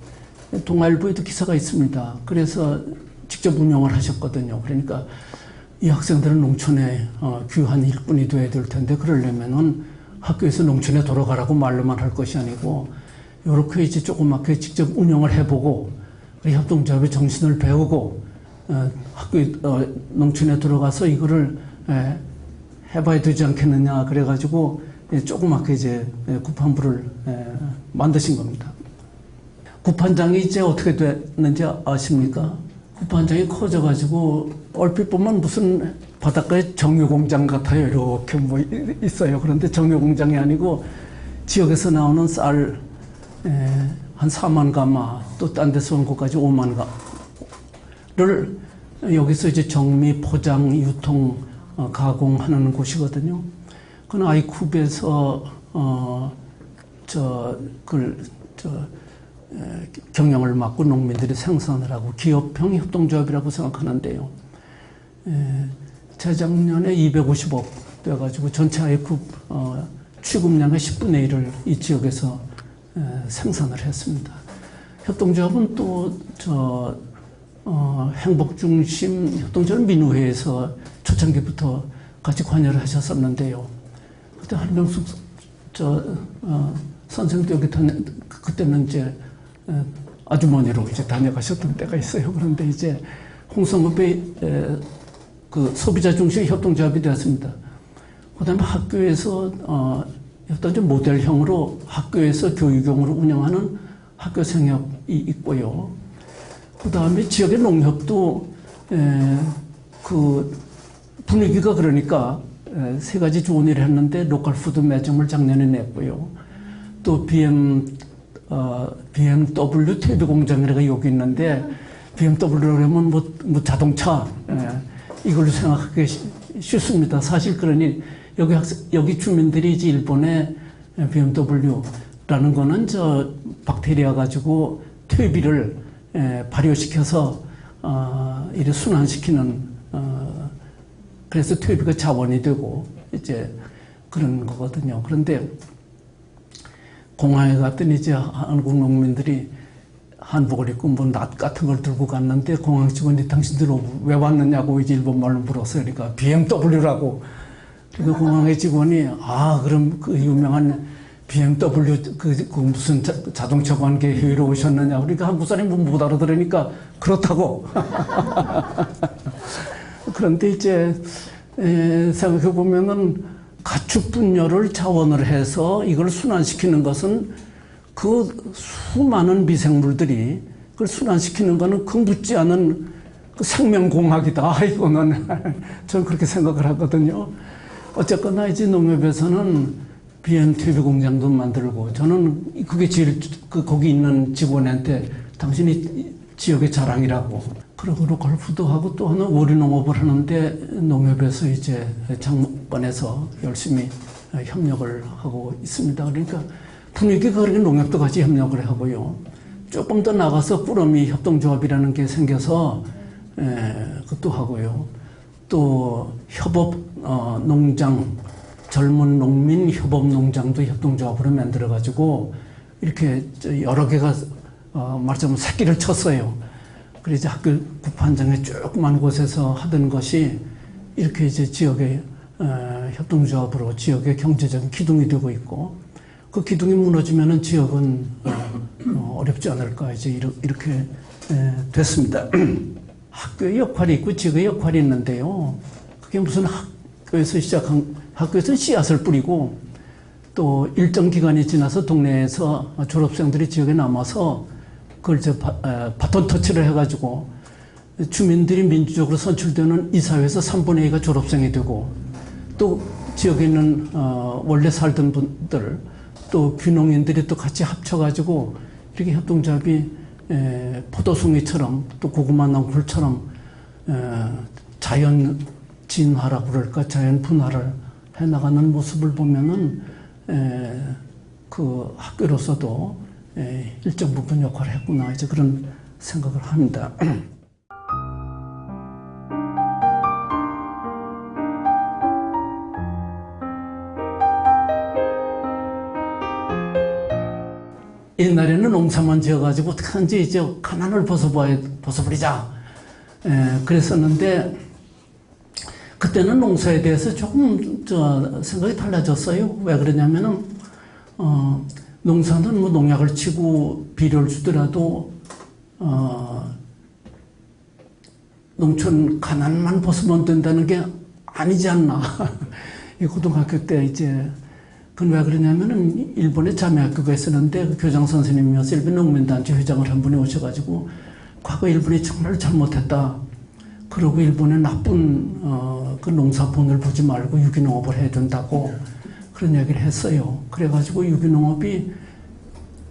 S2: 동아일보에도 기사가 있습니다. 그래서 직접 운영을 하셨거든요. 그러니까 이 학생들은 농촌에 귀한 일꾼이 돼야 될 텐데 그러려면은 학교에서 농촌에 돌아가라고 말로만 할 것이 아니고 이렇게 이제 조그맣게 직접 운영을 해보고 협동조합의 정신을 배우고 농촌에 들어가서 이거를 해봐야 되지 않겠느냐 그래가지고 조그맣게 이제 구판부를 만드신 겁니다. 구판장이 이제 어떻게 됐는지 아십니까? 구판장이 커져가지고 얼핏 보면 무슨 바닷가에 정유공장 같아요. 이렇게 뭐 있어요. 그런데 정유공장이 아니고 지역에서 나오는 쌀 한 4만 가마 또 딴 데서 온 것까지 5만 가를 여기서 이제 정미, 포장, 유통, 가공하는 곳이거든요. 그건 아이쿱에서 경영을 맡고 농민들이 생산을 하고 기업형 협동조합이라고 생각하는데요. 재작년에 250억 돼가지고 전체 아이쿱 취급량의 10분의 1을 이 지역에서 생산을 했습니다. 협동조합은 또 행복중심 협동조합 민우회에서 초창기부터 같이 관여를 하셨었는데요. 그때 한명숙 선생도 여기 그때는 이제 아주머니로 이제 다녀가셨던 때가 있어요. 그런데 이제 홍성급의 그 소비자 중심 협동조합이 되었습니다. 그 다음에 학교에서 협동조합 모델형으로 학교에서 교육용으로 운영하는 학교 생협이 있고요. 그 다음에 지역의 농협도 그 분위기가 그러니까 세 가지 좋은 일을 했는데 로컬 푸드 매점을 작년에 냈고요. 또 BMW 테드 공장이라고 여기 있는데 BMW 그러면 뭐 자동차 이걸로 생각하기 쉽습니다. 사실 그러니 여기 주민들이 이제 일본의 BMW라는 거는 저 박테리아 가지고 퇴비를 발효시켜서 이를 순환시키는 그래서 퇴비가 자원이 되고 이제 그런 거거든요. 그런데 공항에 갔더니 이제 한국 농민들이 한복을 입고 뭐 낫 같은 걸 들고 갔는데 공항 직원이 당신들 왜 왔느냐고 이제 일본말로 물었어요. 그러니까 BMW라고. 그러니까 공항의 직원이 그럼 그 유명한 BMW 그 무슨 자동차 관계 회의로 오셨느냐. 그러니까 한국 사람이 못 알아들으니까 그렇다고. 그런데 이제 생각해 보면은 가축 분열을 자원을 해서 이걸 순환시키는 것은 그 수많은 미생물들이 그걸 순환시키는 것은 그 묻지 않은 그 생명공학이다. 이거는 저는 그렇게 생각을 하거든요. 어쨌거나 이제 농협에서는 BMTV 공장도 만들고 저는 그게 제일 거기 있는 직원한테 당신이 지역의 자랑이라고. 그러고 골프도 하고 또 하나 오리 농업을 하는데 농협에서 이제 장관에서 열심히 협력을 하고 있습니다. 그러니까 분위기가 그렇게 농협도 같이 협력을 하고요. 조금 더 나가서 꾸러미 협동조합이라는 게 생겨서 그것도 하고요. 또 협업 농장, 젊은 농민 협업 농장도 협동조합으로 만들어가지고 이렇게 여러 개가 말하자면 새끼를 쳤어요. 그래서 학교 구판장에 조그만 곳에서 하던 것이 이렇게 이제 지역의 협동조합으로 지역의 경제적인 기둥이 되고 있고 그 기둥이 무너지면은 지역은 어렵지 않을까 이제 이렇게 됐습니다. 학교의 역할이 있고 지역의 역할이 있는데요. 그게 무슨 학교에서 씨앗을 뿌리고 또 일정 기간이 지나서 동네에서 졸업생들이 지역에 남아서 그걸 이제 바톤 터치를 해가지고 주민들이 민주적으로 선출되는 이사회에서 3분의 2가 졸업생이 되고 또 지역에 있는 원래 살던 분들 또 귀농인들이 또 같이 합쳐가지고 이렇게 협동조합이 포도송이처럼 또 고구마 넝쿨처럼 자연 진화라고 그럴까 자연 분화를 해나가는 모습을 보면은 그 학교로서도 일정 부분 역할을 했구나 이제 그런 생각을 합니다. 옛날에는 농사만 지어가지고 어떡하는지 이제 가난을 벗어버리자 그랬었는데 그때는 농사에 대해서 조금 생각이 달라졌어요. 왜 그러냐면은 농사는 뭐 농약을 치고 비료를 주더라도 농촌 가난만 벗으면 된다는 게 아니지 않나. 이 고등학교 때 이제 그건 왜 그러냐면은 일본에 자매학교가 있었는데 그 교장 선생님이어서 일본 농민단체 회장을 한 분이 오셔가지고 과거 일본이 정말 잘못했다. 그러고 일본의 나쁜 그 농사본을 보지 말고 유기농업을 해야 된다고 그런 얘기를 했어요. 그래가지고 유기농업이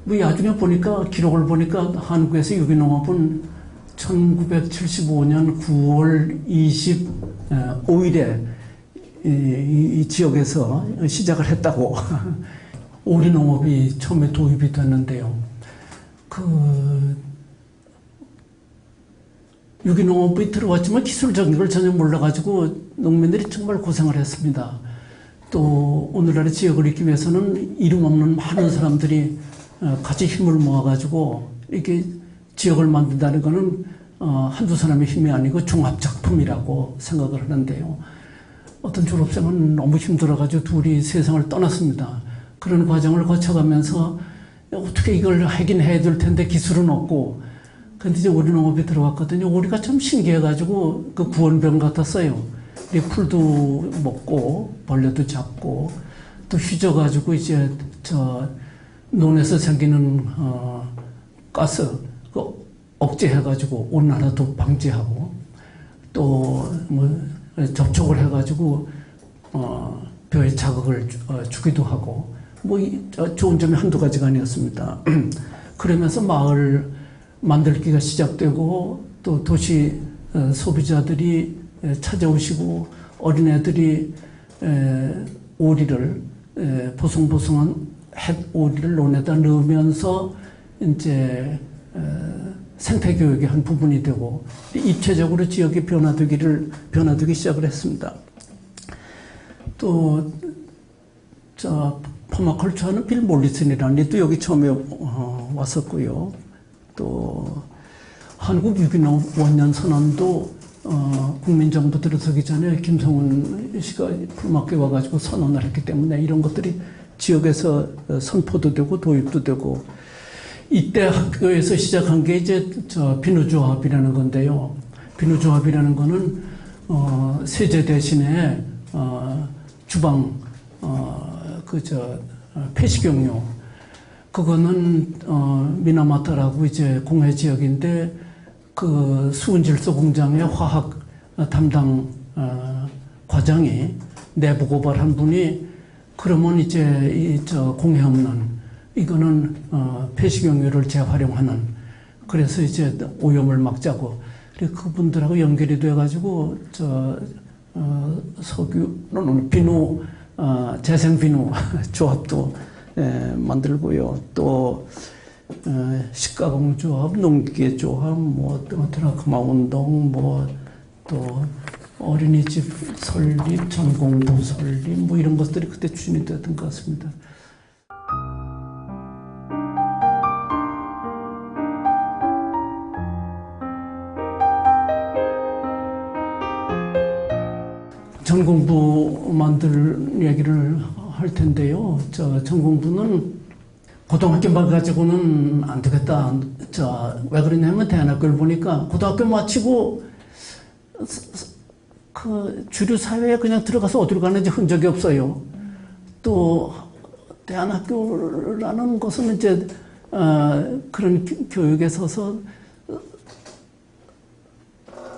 S2: 뭐 나중에 보니까 기록을 보니까 한국에서 유기농업은 1975년 9월 25일에 이 지역에서 시작을 했다고. 오리 농업이 처음에 도입이 됐는데요. 유기농업이 들어왔지만 기술적인 걸 전혀 몰라가지고 농민들이 정말 고생을 했습니다. 또 오늘날의 지역을 잇기 위해서는 이름 없는 많은 사람들이 같이 힘을 모아가지고 이렇게 지역을 만든다는 것은 한두 사람의 힘이 아니고 종합작품이라고 생각을 하는데요. 어떤 졸업생은 너무 힘들어가지고 둘이 세상을 떠났습니다. 그런 과정을 거쳐가면서 어떻게 이걸 하긴 해야 될 텐데 기술은 없고 근데 이제 오리 농업이 들어왔거든요. 오리가 참 신기해가지고 그 구원병 같았어요. 이 풀도 먹고 벌레도 잡고 또 휘져가지고 이제 논에서 생기는 가스 그 억제해가지고 온난화도 방지하고 또 뭐 접촉을 해가지고 벼에 자극을 주기도 하고 뭐 좋은 점이 한두 가지가 아니었습니다. 그러면서 마을 만들기가 시작되고 또 도시 소비자들이 찾아오시고 어린애들이 오리를 보송보송한 햇 오리를 논에다 넣으면서 이제 생태교육의 한 부분이 되고 입체적으로 지역이 변화되기 시작을 했습니다. 또 퍼마컬처는 빌 몰리슨이라는 이도 여기 처음에 왔었고요. 또 한국 유기농 원년 선언도 국민정부 들어서기 전에 김성훈 씨가 풀맞게 와가지고 선언을 했기 때문에 이런 것들이 지역에서 선포도 되고 도입도 되고 이때 학교에서 시작한 게 이제 비누조합이라는 건데요. 비누조합이라는 거는 세제 대신에 주방 폐식용유 그거는 미나마타라고 이제 공해 지역인데 그 수은질소 공장의 화학 담당 과장이 내부 고발한 분이 그러면 이제 공해 없는 이거는 폐식용유를 재활용하는 그래서 이제 오염을 막자고 그리고 그분들하고 연결이 돼가지고 석유는 비누 재생 비누 조합도 만들고요. 또 식가공 조합, 농기계 조합, 뭐 드라크마 운동, 뭐 또 어린이집 설립, 전공부 설립, 뭐 이런 것들이 그때 추진이 됐던 것 같습니다. 전공부 만들 얘기를 할 텐데요. 전공부는 고등학교만 가지고는 안 되겠다. 왜 그러냐면 대안학교를 보니까 고등학교 마치고 그 주류 사회에 그냥 들어가서 어디로 가는지 흔적이 없어요. 또 대안학교라는 것은 이제 그런 교육에 서서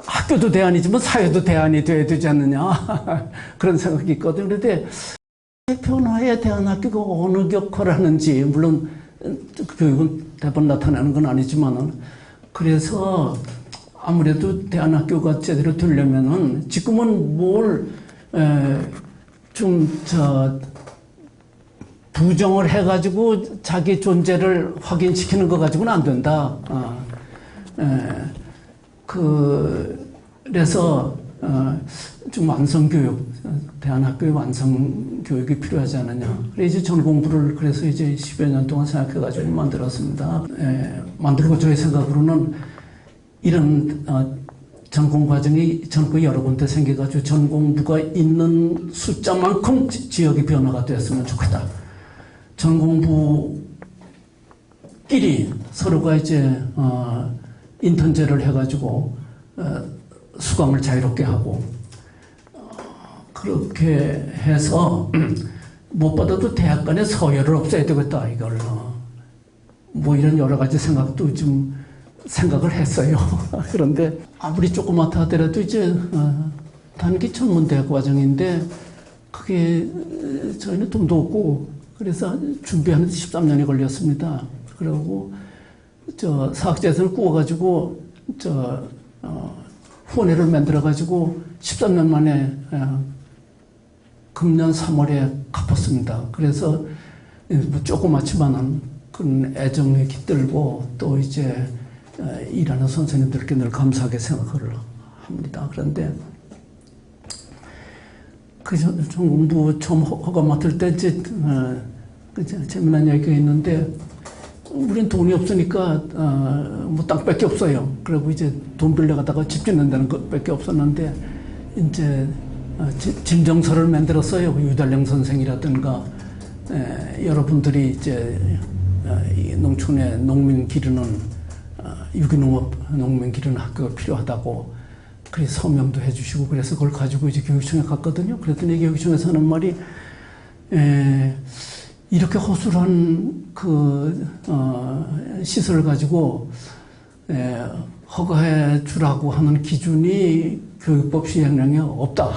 S2: 학교도 대안이지만 사회도 대안이 돼야 되지 않느냐 그런 생각이 있거든요. 그런데 변화에 대안학교가 어느 역할을 하는지 물론 교육은 대번 나타나는 건 아니지만은 그래서 아무래도 대안학교가 제대로 되려면은 지금은 뭘 부정을 해가지고 자기 존재를 확인시키는 거 가지고는 안 된다. 그래서 좀 완성교육, 대안학교의 완성교육이 필요하지 않느냐. 그래서 이제 전공부를 그래서 이제 10여 년 동안 생각해가지고 만들었습니다. 만들고 저의 생각으로는 이런 전공 과정이 전국에 여러 군데 생겨가지고 전공부가 있는 숫자만큼 지역의 변화가 되었으면 좋겠다. 전공부끼리 서로가 이제 인턴제를 해가지고 수강을 자유롭게 하고 그렇게 해서 못 받아도 대학 간에 서열을 없애야 되겠다 이걸 뭐 이런 여러 가지 생각도 좀 생각을 했어요. 그런데 아무리 조그맣다 하더라도 이제 단기 천문대학 과정인데 그게 저희는 돈도 없고 그래서 준비하는데 13년이 걸렸습니다. 그리고 사학재산을 구워가지고 후원회를 만들어가지고 13년 만에 금년 3월에 갚았습니다. 그래서 뭐 조그맣지만은 그런 애정에 깃들고 또 이제 일하는 선생님들께 늘 감사하게 생각을 합니다. 그런데 그 전공부 처음 허가 맡을 때 이제 재미난 얘기가 있는데 우린 돈이 없으니까 뭐 땅밖에 없어요. 그리고 이제 돈 빌려가다가 집 짓는다는 것밖에 없었는데 이제 진정서를 만들었어요. 유달령 선생이라든가 여러분들이 이제 이 농촌에 농민 기르는 유기농업 농민 기르는 학교가 필요하다고 그래서 서명도 해주시고 그래서 그걸 가지고 이제 교육청에 갔거든요. 그랬더니 교육청에서 하는 말이 이렇게 허술한 시설을 가지고 허가해 주라고 하는 기준이 교육법 시행령에 없다.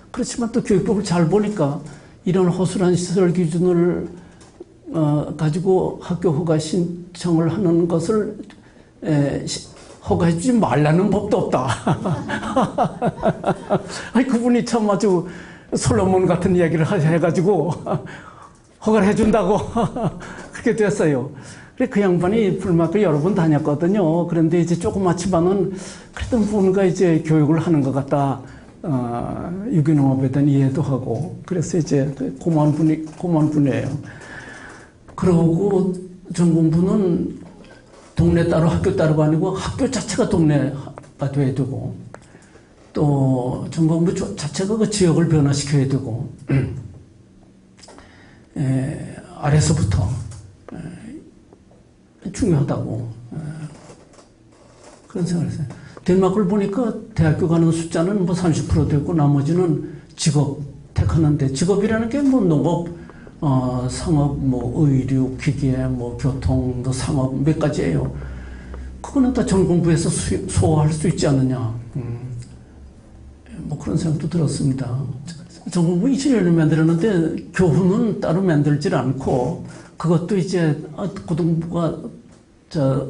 S2: 그렇지만 또 교육법을 잘 보니까 이런 허술한 시설 기준을 가지고 학교 허가 신청을 하는 것을 허가해주지 말라는 법도 없다. 아니, 그분이 참 아주 솔로몬 같은 이야기를 해가지고 허가를 해준다고 그렇게 됐어요. 그래, 그 양반이 풀마켓 여러 번 다녔거든요. 그런데 이제 조그맣지만은 그래도 뭔가 이제 교육을 하는 것 같다. 유기농업에 대한 이해도 하고. 그래서 이제 고마운 분이에요. 그러고 전공부는 동네 따로 학교 따로가 아니고 학교 자체가 동네가 돼야 되고, 또 전공부 자체가 그 지역을 변화시켜야 되고, 아래서부터 중요하다고 그런 생각을 했어요. 덴마크를 보니까 대학교 가는 숫자는 뭐 30% 되고 나머지는 직업 택하는데, 직업이라는 게 뭐 농업, 상업, 뭐 의류, 기계, 뭐 교통, 뭐 상업 몇 가지예요. 그거는 다 전공부에서 소화할 수 있지 않느냐. 뭐 그런 생각도 들었습니다. 전공부 20년을 만들었는데 교훈은 따로 만들질 않고, 그것도 이제 고등부가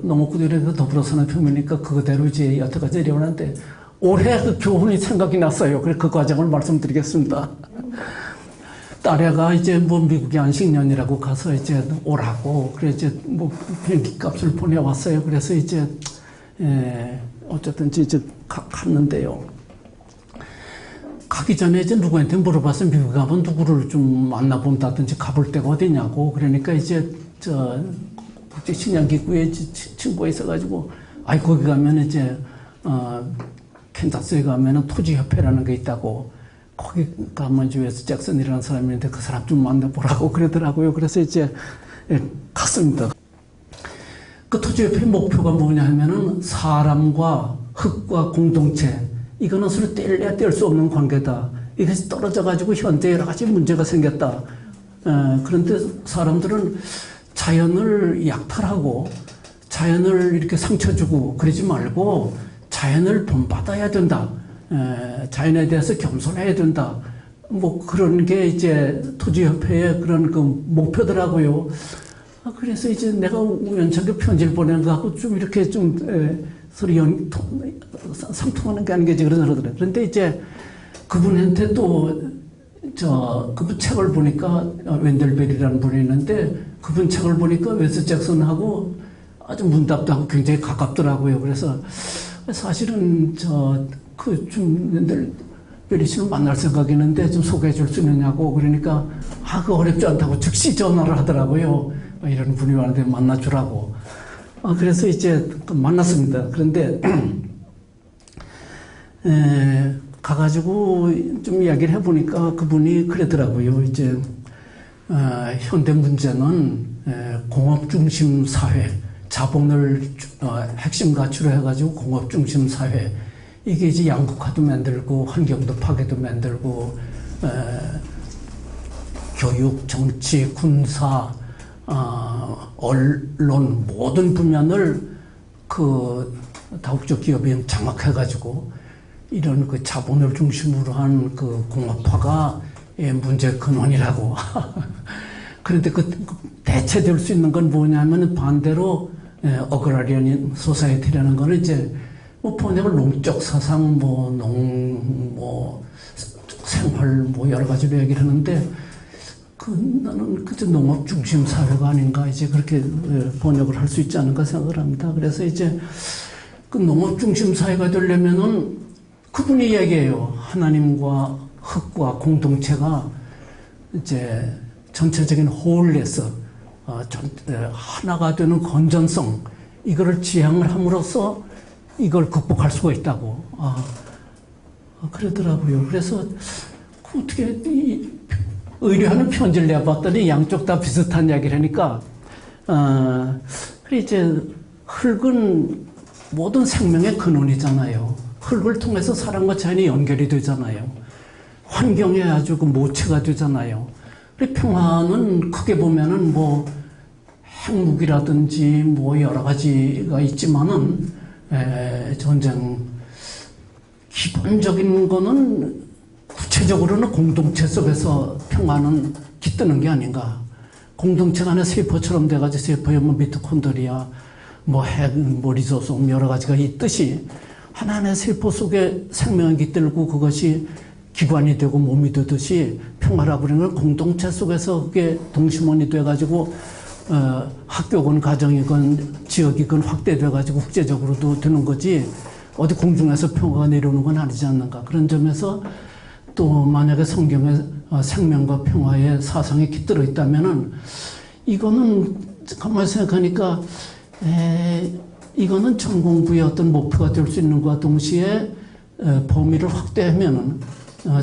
S2: 농업구조력에서 더불어산업혁명이니까 그거대로 이제 여태까지 내려오는데, 올해 그 교훈이 생각이 났어요. 그래서 그 과정을 말씀드리겠습니다. 딸애가 이제 뭐 미국에 안식년이라고 가서 이제 오라고, 그래 이제 뭐 비행기 값을 보내왔어요. 그래서 이제 어쨌든 이제 갔는데요. 가기 전에 이제 누구한테 물어봤어요. 미국에 가면 누구를 좀 만나본다든지 가볼 데가 어디냐고. 그러니까 이제 국제식량기구에 친구가 있어가지고, 아이, 거기 가면 이제, 캔자스에 가면은 토지협회라는 게 있다고. 거기 가면 이제 웨스 잭슨이라는 사람이 있는데 그 사람 좀 만나보라고 그러더라고요. 그래서 이제 갔습니다. 그 토지협회 목표가 뭐냐 하면은 사람과 흙과 공동체, 이거는 서로 뗄래야 뗄 수 없는 관계다. 이것이 떨어져가지고 현재 여러 가지 문제가 생겼다. 그런데 사람들은 자연을 약탈하고 자연을 이렇게 상처 주고 그러지 말고 자연을 본받아야 된다. 자연에 대해서 겸손해야 된다. 뭐 그런 게 이제 토지협회의 그런 그 목표더라고요. 그래서 이제 내가 우연찮게 편지를 보내는 거 하고 좀 이렇게 좀 서로 상통하는 게 아닌지 그러더라고요. 그런데 이제 그분한테 또 그분 책을 보니까 웬델벨이라는 분이 있는데, 그분 책을 보니까 웨스 잭슨하고 아주 문답도 하고 굉장히 가깝더라고요. 그래서 사실은 웬델벨이 씨를 만날 생각이 있는데 좀 소개해 줄 수 있느냐고. 그러니까 그거 어렵지 않다고 즉시 전화를 하더라고요. 이런 분이 왔는데 만나주라고. 그래서 이제 만났습니다. 그런데 가가지고 좀 이야기를 해보니까 그분이 그러더라고요. 이제 현대 문제는 공업 중심 사회, 자본을 핵심 가치로 해가지고 공업 중심 사회, 이게 이제 양극화도 만들고 환경도 파괴도 만들고 교육, 정치, 군사, 언론 모든 분야를 그 다국적 기업이 장악해가지고 이런 그 자본을 중심으로 한 그 공업화가 문제의 근원이라고. 그런데 그 대체될 수 있는 건 뭐냐면 반대로 어그라리언 소사이티라는 거는 이제 뭐 번역을 농적 사상, 뭐 생활 뭐 여러 가지로 얘기를 하는데, 나는 그저 농업 중심 사회가 아닌가, 이제 그렇게 번역을 할 수 있지 않은가 생각을 합니다. 그래서 이제 그 농업 중심 사회가 되려면은 그분이 얘기해요. 하나님과 흙과 공동체가 이제 전체적인 홀에서 하나가 되는 건전성, 이거를 지향을 함으로써 이걸 극복할 수가 있다고. 그러더라고요. 그래서 어떻게 의뢰하는 편지를 내봤더니 양쪽 다 비슷한 이야기를 하니까, 그래 이제 흙은 모든 생명의 근원이잖아요. 흙을 통해서 사람과 자연이 연결이 되잖아요. 환경에 아주 그 모체가 되잖아요. 그래 평화는 크게 보면은 뭐 핵무기라든지 뭐 여러 가지가 있지만은, 전쟁, 기본적인 거는 구체적으로는 공동체 속에서 평화는 깃드는 게 아닌가. 공동체 간의 세포처럼 돼가지고 세포에 뭐 미토콘드리아, 뭐 핵, 뭐 리소스, 여러 가지가 있듯이 하나하나의 세포 속에 생명이 깃들고 그것이 기관이 되고 몸이 되듯이 평화라고 하는 건 공동체 속에서 그게 동심원이 돼가지고 학교건 가정이건 지역이건 확대돼가지고 국제적으로도 되는 거지 어디 공중에서 평화가 내려오는 건 아니지 않는가. 그런 점에서 또 만약에 성경에 생명과 평화의 사상이 깃들어 있다면은 이거는 가만히 생각하니까 이거는 전공부의 어떤 목표가 될 수 있는 것과 동시에 범위를 확대하면은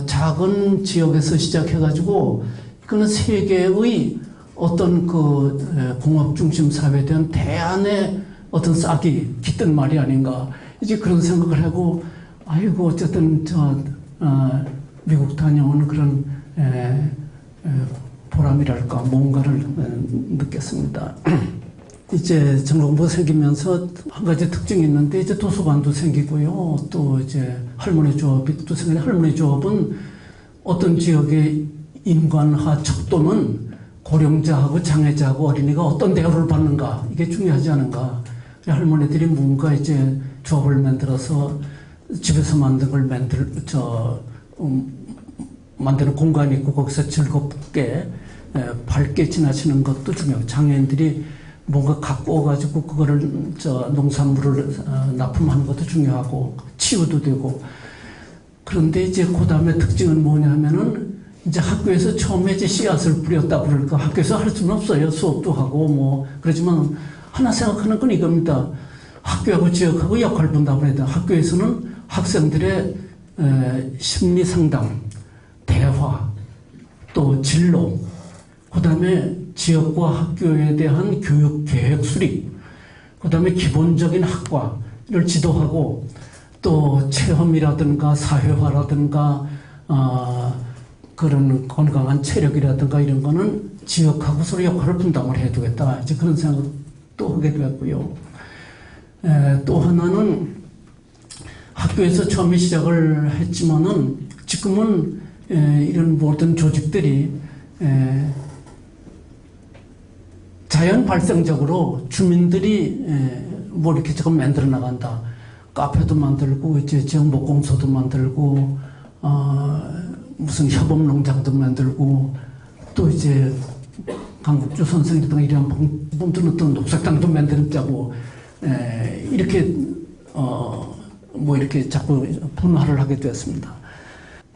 S2: 작은 지역에서 시작해가지고 이거는 세계의 어떤 그 공업 중심 사회에 대한 대안의 어떤 싹이 깃든 말이 아닌가. 이제 그런 생각을 하고 아이고 어쨌든 미국 다녀온 그런 보람이랄까 뭔가를 느꼈습니다. 이제 전공부가 생기면서 한 가지 특징이 있는데 이제 도서관도 생기고요. 또 이제 할머니 조합이 또 생기는데 할머니 조합은 어떤 지역의 인간화 척도는 고령자하고 장애자하고 어린이가 어떤 대우를 받는가 이게 중요하지 않은가. 할머니들이 뭔가 이제 조합을 만들어서 집에서 만든 걸 만드는 공간이 있고 거기서 즐겁게 밝게 지나치는 것도 중요하고 장애인들이 뭔가 갖고 와가지고 그거를 농산물을 납품하는 것도 중요하고 치유도 되고. 그런데 이제 그 다음에 특징은 뭐냐 하면은 이제 학교에서 처음에 이제 씨앗을 뿌렸다 그러니까 학교에서 할 수는 없어요. 수업도 하고 뭐 그렇지만 하나 생각하는 건 이겁니다. 학교하고 지역하고 역할 분담을 해야 돼. 학교에서는 학생들의 심리 상담, 대화, 또 진로, 그 다음에 지역과 학교에 대한 교육 계획 수립, 그 다음에 기본적인 학과를 지도하고 또 체험이라든가 사회화라든가 그런 건강한 체력이라든가 이런 거는 지역하고 서로 역할을 분담을 해야 되겠다. 이제 그런 생각도 하게 되었고요. 또 하나는 학교에서 처음에 시작을 했지만은 지금은 이런 모든 조직들이 자연 발생적으로 주민들이 뭐 이렇게 조금 만들어 나간다. 카페도 만들고 이제 지역목공소도 만들고 무슨 협업농장도 만들고 또 이제 강국주 선생님 등 이런 분들은 또 녹색당도 만들자고 이렇게 뭐 이렇게 자꾸 분화를 하게 되었습니다.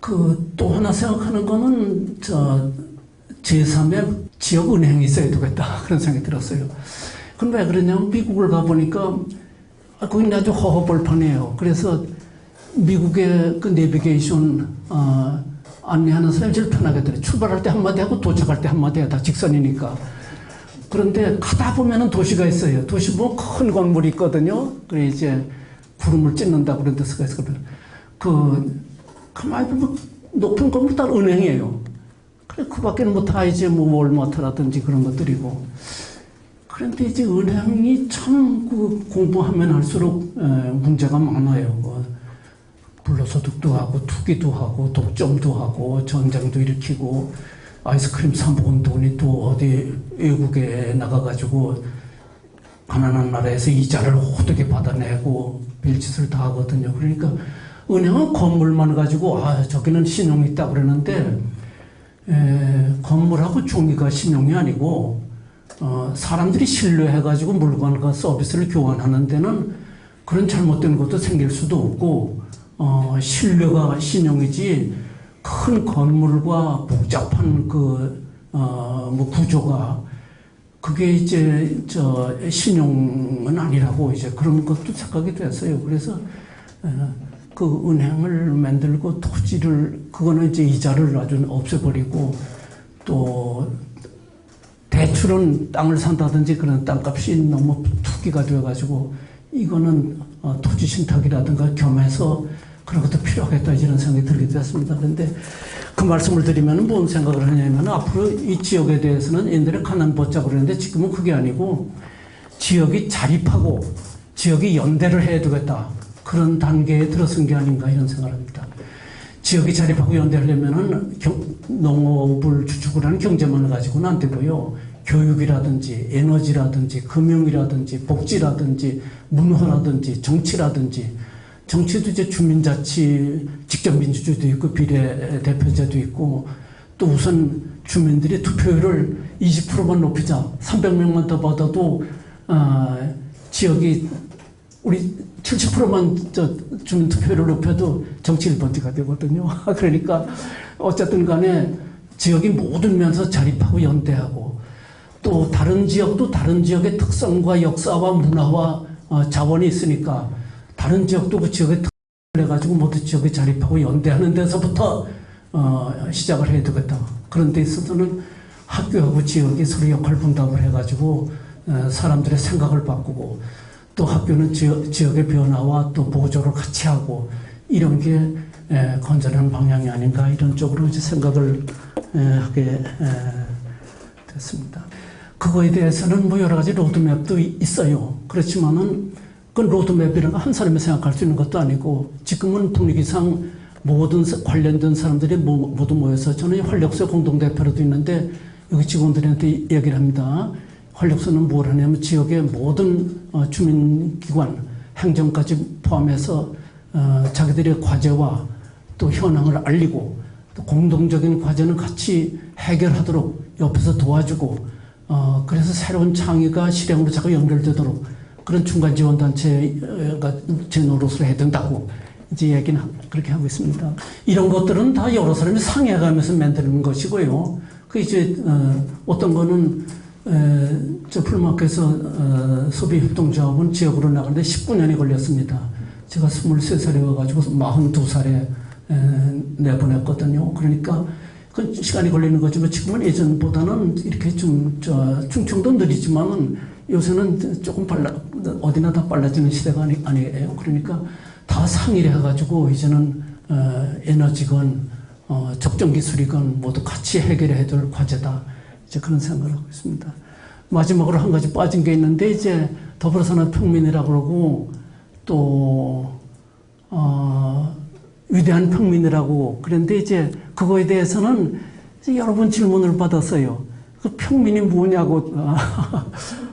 S2: 그 또 하나 생각하는 거는 제3의 지역은행이 있어야 되겠다 그런 생각이 들었어요. 그럼 왜 그러냐면 미국을 가보니까 거기는 아주 허허벌판이에요. 그래서 미국의 그 내비게이션 안내하는 사람이 제일 편하게 들어요. 출발할 때 한마디 하고 도착할 때 한마디 해요. 다 직선이니까. 그런데 가다 보면은 도시가 있어요. 도시 뭐 큰 건물이 있거든요. 그래 이제 구름을 찢는다 그런 데서 가서 가만히 보면 높은 건물 다 은행이에요. 그래 그 밖에는 뭐 다 이제 뭐 월마트라든지 그런 것들이고. 그런데 이제 은행이 참 그 공부하면 할수록 문제가 많아요. 불로소득도 하고 투기도 하고 독점도 하고 전쟁도 일으키고 아이스크림 사 먹은 돈이 또 어디 외국에 나가가지고 가난한 나라에서 이자를 호되게 받아내고 별짓을 다 하거든요. 그러니까 은행은 건물만 가지고 저기는 신용이 있다 그러는데 건물하고 종이가 신용이 아니고 사람들이 신뢰해가지고 물건과 서비스를 교환하는 데는 그런 잘못된 것도 생길 수도 없고 신뢰가 신용이지 큰 건물과 복잡한 뭐 구조가 그게 이제 신용은 아니라고 이제 그런 것도 생각이 됐어요. 그래서 그 은행을 만들고 토지를 그거는 이제 이자를 아주 없애버리고 또 대출은 땅을 산다든지 그런 땅값이 너무 투기가 되어가지고 이거는 토지 신탁이라든가 겸해서 그런 것도 필요하겠다 이런 생각이 들게 되었습니다. 그런데 그 말씀을 드리면 뭔 생각을 하냐면 앞으로 이 지역에 대해서는 옛날에 가난보자 그랬는데 지금은 그게 아니고 지역이 자립하고 지역이 연대를 해야 되겠다. 그런 단계에 들어선 게 아닌가 이런 생각을 합니다. 지역이 자립하고 연대하려면은 농업을 주축을 하는 경제만을 가지고는 안 되고요. 교육이라든지 에너지라든지 금융이라든지 복지라든지 문화라든지 정치라든지 정치도 이제 주민자치 직접민주주의도 있고 비례대표제도 있고 또 우선 주민들이 투표율을 20%만 높이자 300명만 더 받아도 지역이 우리 70%만 주민 투표율을 높여도 정치 1번지가 되거든요. 그러니까 어쨌든 간에 지역이 모든 면에서 자립하고 연대하고 또 다른 지역도 다른 지역의 특성과 역사와 문화와 자원이 있으니까 다른 지역도 그 지역의 특성을 해가지고 모두 지역에 자립하고 연대하는 데서부터 시작을 해야 되겠다. 그런 데 있어서는 학교하고 지역이 서로 역할 분담을 해가지고 사람들의 생각을 바꾸고 또 학교는 지역의 변화와 또 보조를 같이 하고 이런 게 건전한 방향이 아닌가 이런 쪽으로 이제 생각을 하게 됐습니다. 그거에 대해서는 뭐 여러 가지 로드맵도 있어요. 그렇지만은 그 로드맵이라는 거 한 사람이 생각할 수 있는 것도 아니고 지금은 분위기상 모든 관련된 사람들이 모두 모여서 저는 활력소 공동대표로도 있는데 여기 직원들한테 얘기를 합니다. 활력소는 뭘 하냐면 지역의 모든 주민기관, 행정까지 포함해서 자기들의 과제와 또 현황을 알리고 또 공동적인 과제는 같이 해결하도록 옆에서 도와주고 그래서 새로운 창의가 실행으로 자꾸 연결되도록 그런 중간 지원 단체가 제 노릇을 해야 된다고 이제 얘기는 그렇게 하고 있습니다. 이런 것들은 다 여러 사람이 상해가면서 만드는 것이고요. 그 이제 어떤 거는 저 풀마켓에서 소비협동조합은 지역으로 나가는데 19년이 걸렸습니다. 제가 23살에 와가지고 42살에 내보냈거든요. 그러니까 그 시간이 걸리는 거지만 지금은 예전보다는 이렇게 좀 충청도 느리지만은 요새는 조금 어디나 다 빨라지는 시대가 아니에요. 그러니까 다 상의를 해가지고 이제는 에너지건 적정 기술이건 모두 같이 해결해야 될 과제다. 이제 그런 생각을 하고 있습니다. 마지막으로 한 가지 빠진 게 있는데 이제 더불어서는 평민이라고 그러고 또 위대한 평민이라고 그런데 이제 그거에 대해서는 여러 번 질문을 받았어요. 그 평민이 뭐냐고.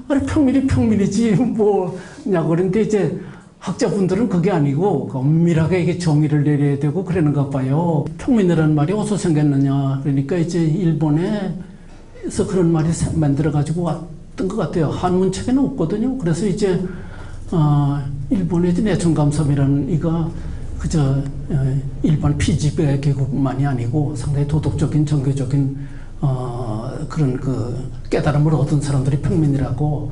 S2: 아니 평민이 평민이지 뭐냐고 그런데 이제 학자분들은 그게 아니고 엄밀하게 이게 정의를 내려야 되고 그러는가 봐요. 평민이라는 말이 어디서 생겼느냐. 그러니까 이제 일본에서 그런 말이 만들어가지고 왔던 것 같아요. 한문 책에는 없거든요. 그래서 이제 일본의 내천감섬이라는 이가 그저 일반 피지배 계급만이 아니고 상당히 도덕적인 정교적인 그런 그 깨달음을 얻은 사람들이 평민이라고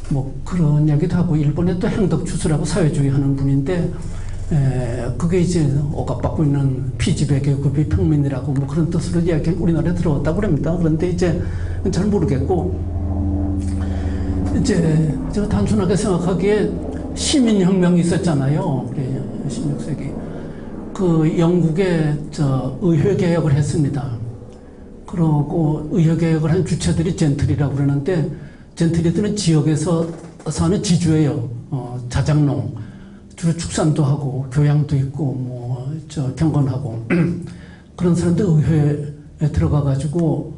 S2: 뭐 그런 얘기도 하고 일본의 또 행덕추수라고 사회주의 하는 분인데 그게 이제 억압받고 있는 피지배 계급이 평민이라고 뭐 그런 뜻으로 이야기 우리나라에 들어왔다고 그럽니다. 그런데 이제 잘 모르겠고 이제 제가 단순하게 생각하기에 시민혁명이 있었잖아요. 16세기 그 영국의 의회개혁을 했습니다. 그러고 의회개혁을 한 주체들이 젠틀이라고 그러는데 젠틀이들은 지역에서 사는 지주예요. 자작농 주로 축산도 하고 교양도 있고 경건하고 그런 사람들 의회에 들어가 가지고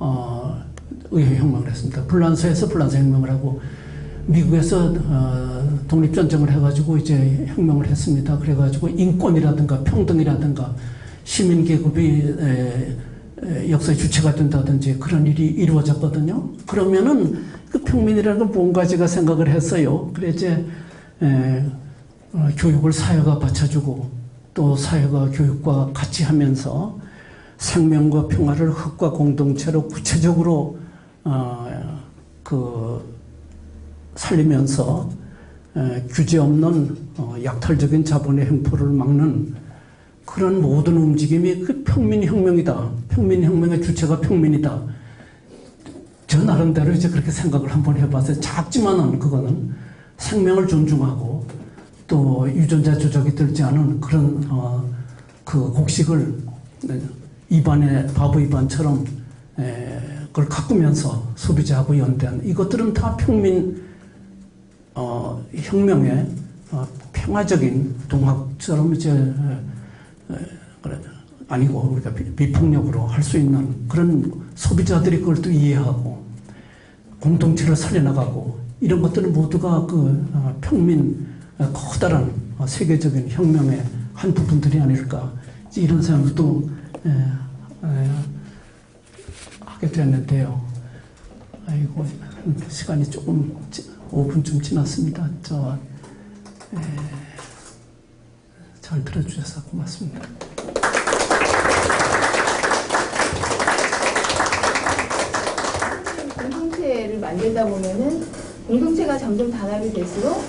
S2: 의회 혁명을 했습니다. 불란서에서 불란서 혁명을 하고 미국에서 독립전쟁을 해가지고 이제 혁명을 했습니다. 그래가지고 인권이라든가 평등이라든가 시민계급이 역사의 주체가 된다든지 그런 일이 이루어졌거든요. 그러면은 그 평민이라는 건 뭔가 제가 생각을 했어요. 그래 이제 교육을 사회가 받쳐주고 또 사회가 교육과 같이 하면서 생명과 평화를 흙과 공동체로 구체적으로 살리면서 규제 없는 약탈적인 자본의 횡포를 막는 그런 모든 움직임이 그 평민혁명이다. 평민혁명의 주체가 평민이다. 저 나름대로 이제 그렇게 생각을 한번 해봤어요. 작지만은 그거는 생명을 존중하고 또 유전자 조작이 들지 않은 그런 그 곡식을 입안에 바보 입안처럼 그걸 가꾸면서 소비자하고 연대하는 이것들은 다 평민 혁명의 평화적인 동학처럼 이제 아니고 우리가 비폭력으로 할 수 있는 그런 소비자들이 그걸 또 이해하고 공동체를 살려나가고 이런 것들은 모두가 그 평민 커다란 세계적인 혁명의 한 부분들이 아닐까 이런 생각도 하게 되었는데요. 아이고 시간이 조금 5분쯤 지났습니다. 잘 들어주셔서 고맙습니다.
S3: 공동체를 만들다 보면은 공동체가 점점 단합이 될수록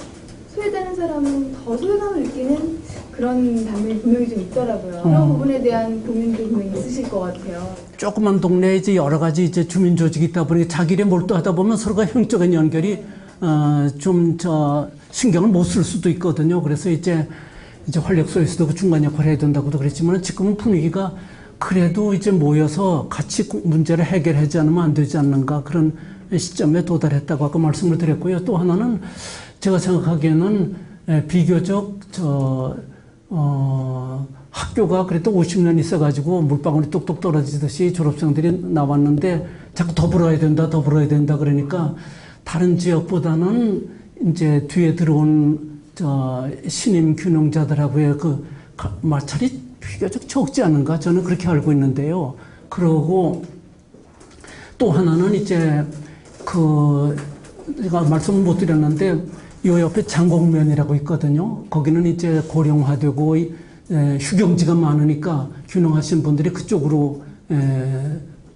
S3: 소외되는 사람은 더 소외감을 느끼는 그런 단면이 분명히 좀 있더라고요. 그런 부분에 대한 고민도 분명히 있으실 것 같아요.
S2: 조그만 동네에 이제 여러 가지 이제 주민 조직이 있다 보니 자기 일에 몰두하다 보면 서로가 형적인 연결이 신경을 못 쓸 수도 있거든요. 그래서 이제 활력소에서도 그 중간 역할을 해야 된다고도 그랬지만 지금은 분위기가 그래도 이제 모여서 같이 문제를 해결하지 않으면 안 되지 않는가 그런 시점에 도달했다고 아까 말씀을 드렸고요. 또 하나는 제가 생각하기에는 비교적 학교가 그래도 50년 있어가지고 물방울이 뚝뚝 떨어지듯이 졸업생들이 나왔는데 자꾸 더 벌어야 된다 그러니까 다른 지역보다는 이제 뒤에 들어온 신임 균형자들하고의 그 마찰이 비교적 적지 않은가 저는 그렇게 알고 있는데요. 그러고 또 하나는 이제 제가 말씀을 못 드렸는데 요 옆에 장곡면이라고 있거든요. 거기는 이제 고령화되고 휴경지가 많으니까 귀농하신 분들이 그쪽으로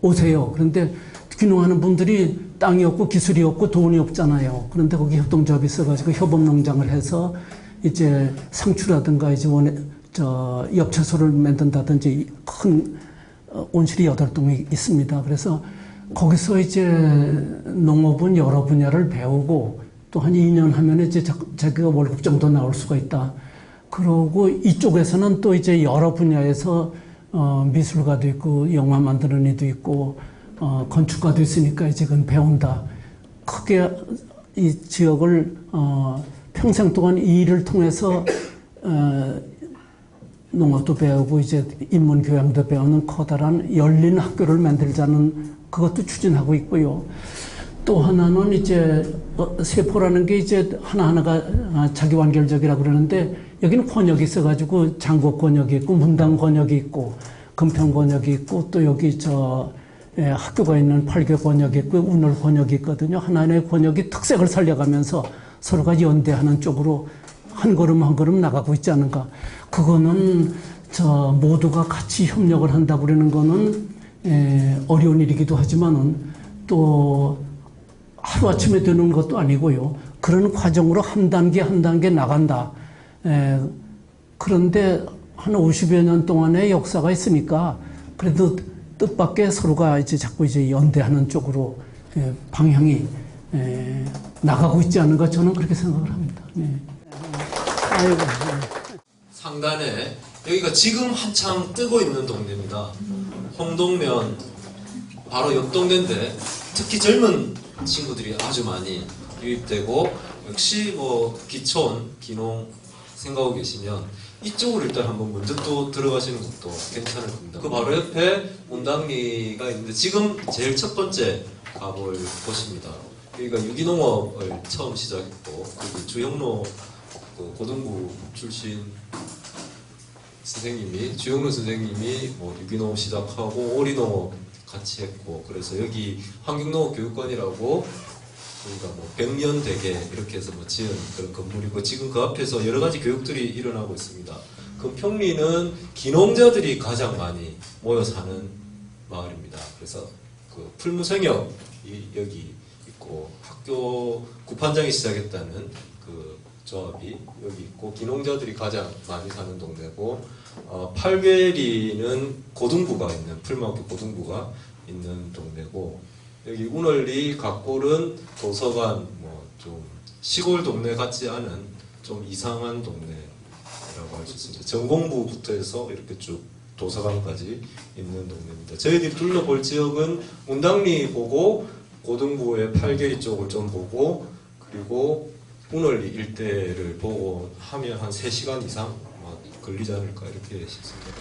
S2: 오세요. 그런데 귀농하는 분들이 땅이 없고 기술이 없고 돈이 없잖아요. 그런데 거기 협동조합이 있어가지고 협업농장을 해서 이제 상추라든가 이제 엽채소를 만든다든지 큰 온실이 8동이 있습니다. 그래서 거기서 이제 농업은 여러 분야를 배우고 또 한 2년 하면 이제 자기가 월급 정도 나올 수가 있다. 그러고 이쪽에서는 또 이제 여러 분야에서 미술가도 있고 영화 만드는 이도 있고 건축가도 있으니까 이제 그건 배운다. 크게 이 지역을 평생 동안 이 일을 통해서 농업도 배우고 이제 인문 교양도 배우는 커다란 열린 학교를 만들자는 그것도 추진하고 있고요. 또 하나는 이제 세포라는 게 이제 하나하나가 자기 완결적이라고 그러는데 여기는 권역이 있어가지고 장곡 권역이 있고 문당 권역이 있고 금평 권역이 있고 또 여기 학교가 있는 팔교 권역이 있고 운월 권역이 있거든요. 하나하나의 권역이 특색을 살려가면서 서로가 연대하는 쪽으로 한 걸음 한 걸음 나가고 있지 않은가. 그거는 모두가 같이 협력을 한다고 그러는 거는 어려운 일이기도 하지만은 또 하루아침에 되는 것도 아니고요. 그런 과정으로 한 단계 한 단계 나간다. 그런데 한 50여 년 동안의 역사가 있으니까 그래도 뜻밖의 서로가 이제 자꾸 이제 연대하는 쪽으로 방향이 나가고 있지 않은가 저는 그렇게 생각을 합니다. 아이고.
S4: 상단에 여기가 지금 한참 뜨고 있는 동네입니다. 홍동면 바로 옆 동네인데 특히 젊은 친구들이 아주 많이 유입되고 역시 뭐 기촌, 기농 생각하고 계시면 이쪽으로 일단 한번 먼저 또 들어가시는 것도 괜찮을 겁니다. 그 바로 옆에 문당리가 있는데 지금 제일 첫 번째 가볼 곳입니다. 여기가 유기농업을 처음 시작했고 여기 주영로 고등부 출신 선생님이 주영로 선생님이 뭐 유기농업 시작하고 오리농업 같이 했고 그래서 여기 환경농업교육관이라고 우리가 뭐 100년 대계 이렇게 해서 뭐 지은 그런 건물이고 지금 그 앞에서 여러 가지 교육들이 일어나고 있습니다. 금평리는 기농자들이 가장 많이 모여 사는 마을입니다. 그래서 그 풀무생협이 여기 있고 학교 구판장이 시작했다는 그 조합이 여기 있고 기농자들이 가장 많이 사는 동네고 팔계리는 고등부가 있는 풀마학교 고등부가 있는 동네고 여기 운월리 각골은 도서관 뭐 좀 시골 동네 같지 않은 좀 이상한 동네라고 할 수 있습니다. 전공부부터 해서 이렇게 쭉 도서관까지 있는 동네입니다. 저희들이 둘러볼 지역은 문당리 보고 고등부의 팔계리 쪽을 좀 보고 그리고 운월리 일대를 보고 하면 한 3시간 이상 걸리지 않을까 이렇게 싶습니다.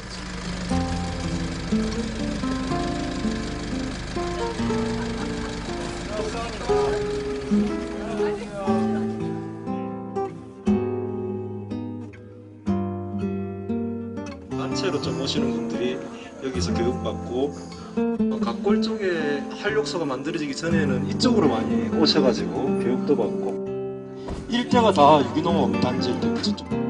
S1: 단체로 좀 오시는 분들이 여기서 교육받고 각골 쪽에 한력소가 만들어지기 전에는 이쪽으로 많이 오셔가지고 교육도 받고 일대가 다 유기농업 단지일 때 그쪽.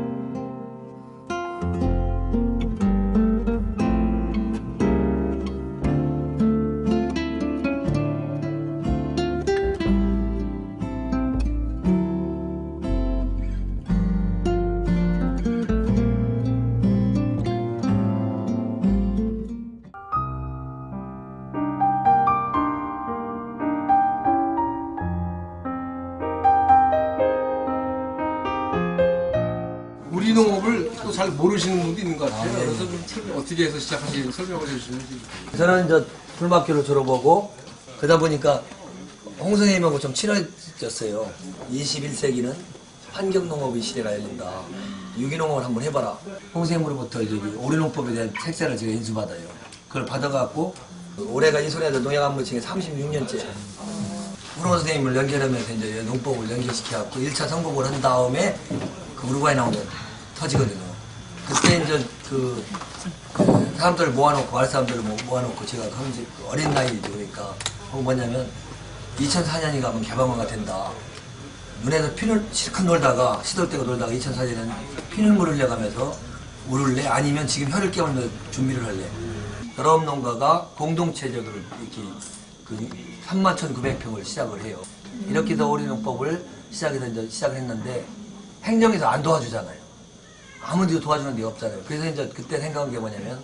S5: 우리 농업을 또 잘 모르시는 분도 있는 것 같아요. 그래서 좀 어떻게 해서 시작하시는지 설명을 해주시는지.
S6: 저는 이제 불막교를 졸업하고 그러다 보니까 홍 선생님하고 좀 친해졌어요. 21세기는 환경농업의 시대가 열린다. 유기농업을 한번 해봐라. 홍 선생님으로부터 오리농법에 대한 책자를 제가 인수받아요. 그걸 받아갖고 올해가 이소리아도 농약 안무층에 36년째 우롱 선생님을 연결하면서 이제 농법을 연결시켜갖고 1차 성공을 한 다음에 그 우루과이 나오면 터지거든요. 그때 이제 그 사람들을 모아놓고, 마을 사람들을 모아놓고 제가 하면서 어린 나이죠. 그러니까 뭐냐면 2004년이 가면 개방화가 된다. 눈에서 피를 실컷 놀다가 시돌 때가 놀다가 2004년에는 피를 물으려가면서 물을래? 아니면 지금 혀를 깨물면서 준비를 할래? 여러 농가가 공동체적으로 이렇게 그 31,900평을 시작을 해요. 이렇게 해서 오리농법을 시작을 했는데 행정에서 안 도와주잖아요. 아무데도 도와주는 데 없잖아요. 그래서 이제 그때 생각한 게 뭐냐면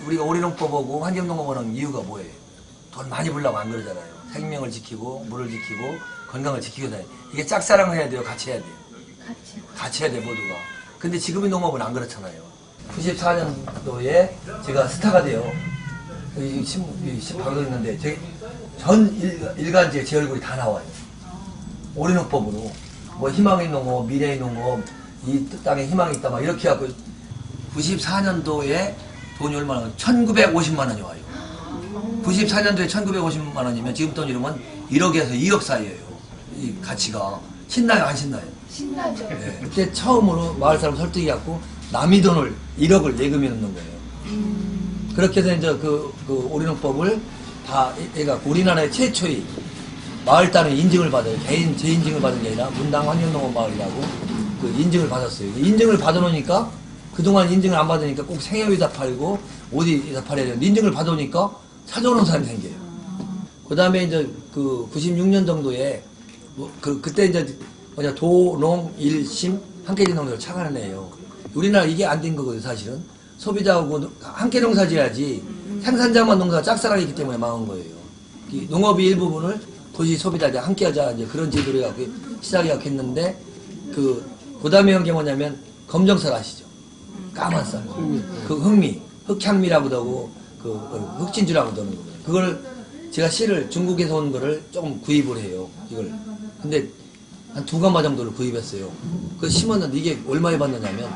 S6: 우리가 오리농법하고 환경농업을 하는 이유가 뭐예요? 돈 많이 벌려고 안 그러잖아요. 생명을 지키고 물을 지키고 건강을 지키고 다녀요. 이게 짝사랑을 해야 돼요? 같이 해야 돼요? 같이 해야 돼요, 모두가. 근데 지금의 농업은 안 그렇잖아요. 94년도에 제가 스타가 돼요. 방송 있는데 전 일간지에 제 얼굴이 다 나와요. 오리농법으로. 뭐 희망의 농업, 미래의 농업, 이 땅에 희망이 있다 막 이렇게 하고 94년도에 돈이 얼마나 1950만 원이 와요. 94년도에 1950만 원이면 지금 돈이면 1억에서 2억 사이에요. 이 가치가. 신나요, 안 신나요?
S3: 신나죠.
S6: 네. 그때 처음으로 마을 사람 설득해갖고 남의 돈을 1억을 예금해 놓는 거예요. 그렇게 해서 이제 그 오리농법을 다 해갖고 우리나라의 최초의 마을 단위 인증을 받아요. 개인 재인증을 받은 게 아니라 분당 환경농업 마을이라고 그 인증을 받았어요. 인증을 받아놓으니까 그동안 인증을 안 받으니까 꼭 생협에다 팔고 어디에다 팔아야 되는데 인증을 받아오니까 찾아오는 사람이 생겨요. 그 다음에 이제 그 96년 정도에 그때 이제 뭐냐 도농일심 함께 농사를 착안을 해요. 우리나라 이게 안 된 거거든요, 사실은. 소비자하고 함께 농사 지어야지 생산자만 농사 짝사랑이 있기 때문에 망한 거예요. 이 농업의 일부분을 도시 소비자들 함께 하자 이제 그런 제도로 해갖고 시작해갖고 했는데 그 다음에 한 게 뭐냐면 검정쌀 아시죠? 까만 쌀. 그 흑미, 흑향미라고도 하고 그 흑진주라고도 하는 거거든요. 그걸 제가 씨를 중국에서 온 거를 조금 구입을 해요. 이걸. 근데 한 2가마 정도를 구입했어요. 그 심었는데 이게 얼마에 받느냐면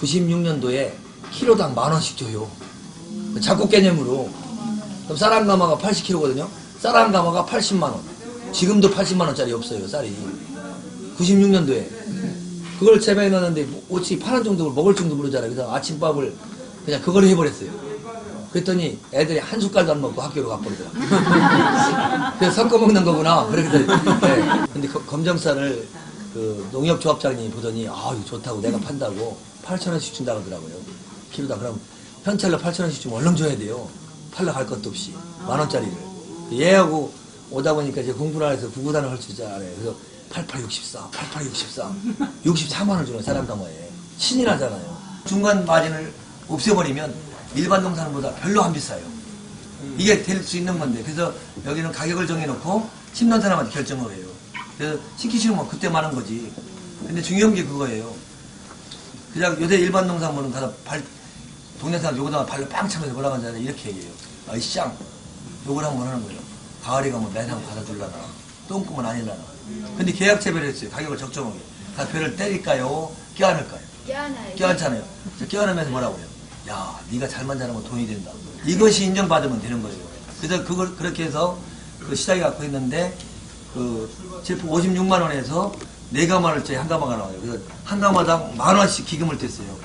S6: 96년도에 키로당 10,000원씩 줘요. 작곡 개념으로. 그럼 쌀 한 가마가 80kg거든요. 쌀 한 가마가 80만 원. 지금도 80만 원짜리 없어요, 쌀이. 96년도에. 그걸 재배해 놨는데 어찌 파는 정도를 먹을 정도 모르잖아요. 그래서 아침밥을 그냥 그걸 해버렸어요. 그랬더니 애들이 한 숟갈도 안 먹고 학교로 가버리더라고요. 그래서 섞어 먹는 거구나. 그랬더니. 네. 근데 검정쌀을 그 농협조합장님이 보더니 아 이거 좋다고 내가 판다고 8,000원씩 준다고 하더라고요. 키로당. 그럼 현찰로 8,000원씩 주면 얼른 줘야 돼요. 팔러 갈 것도 없이 10,000원짜리를. 얘하고 오다 보니까 이제 공부를 안 해서 구구단을 할 수 있잖아요. 그래서 8864, 8864, 64만 원 주는 사람 담아에 신이 나잖아요. 중간 마진을 없애버리면 일반 농산보다 별로 안 비싸요. 이게 될 수 있는 건데 그래서 여기는 가격을 정해놓고 심는 사람한테 결정을 해요. 그래서 시키시는 건 그때 많은 거지. 근데 중요한 게 그거예요. 그냥 요새 일반 농산물은 가서 동네 사람 요거다가 발로 빵 차면서 올라간다는 이렇게 얘기해요. 아이 쌍 요걸 한번 하는 거예요. 가을에 가면 매장 받아줄라나 똥꿈은 아니라나. 근데 계약 재배를 했어요. 가격을 적정하게. 다 배를 때릴까요? 껴안을까요?
S3: 껴안아요.
S6: 껴안잖아요. 껴안으면서 뭐라고요? 야, 네가 잘만 자라면 돈이 된다. 이것이 인정받으면 되는 거예요. 그래서 그걸 그렇게 해서 그 시장에 갖고 있는데 그 제품 56만 원에서 4가마를짜리 한 가마가 나와요. 그래서 한 가마당 10,000원씩 기금을 뗐어요.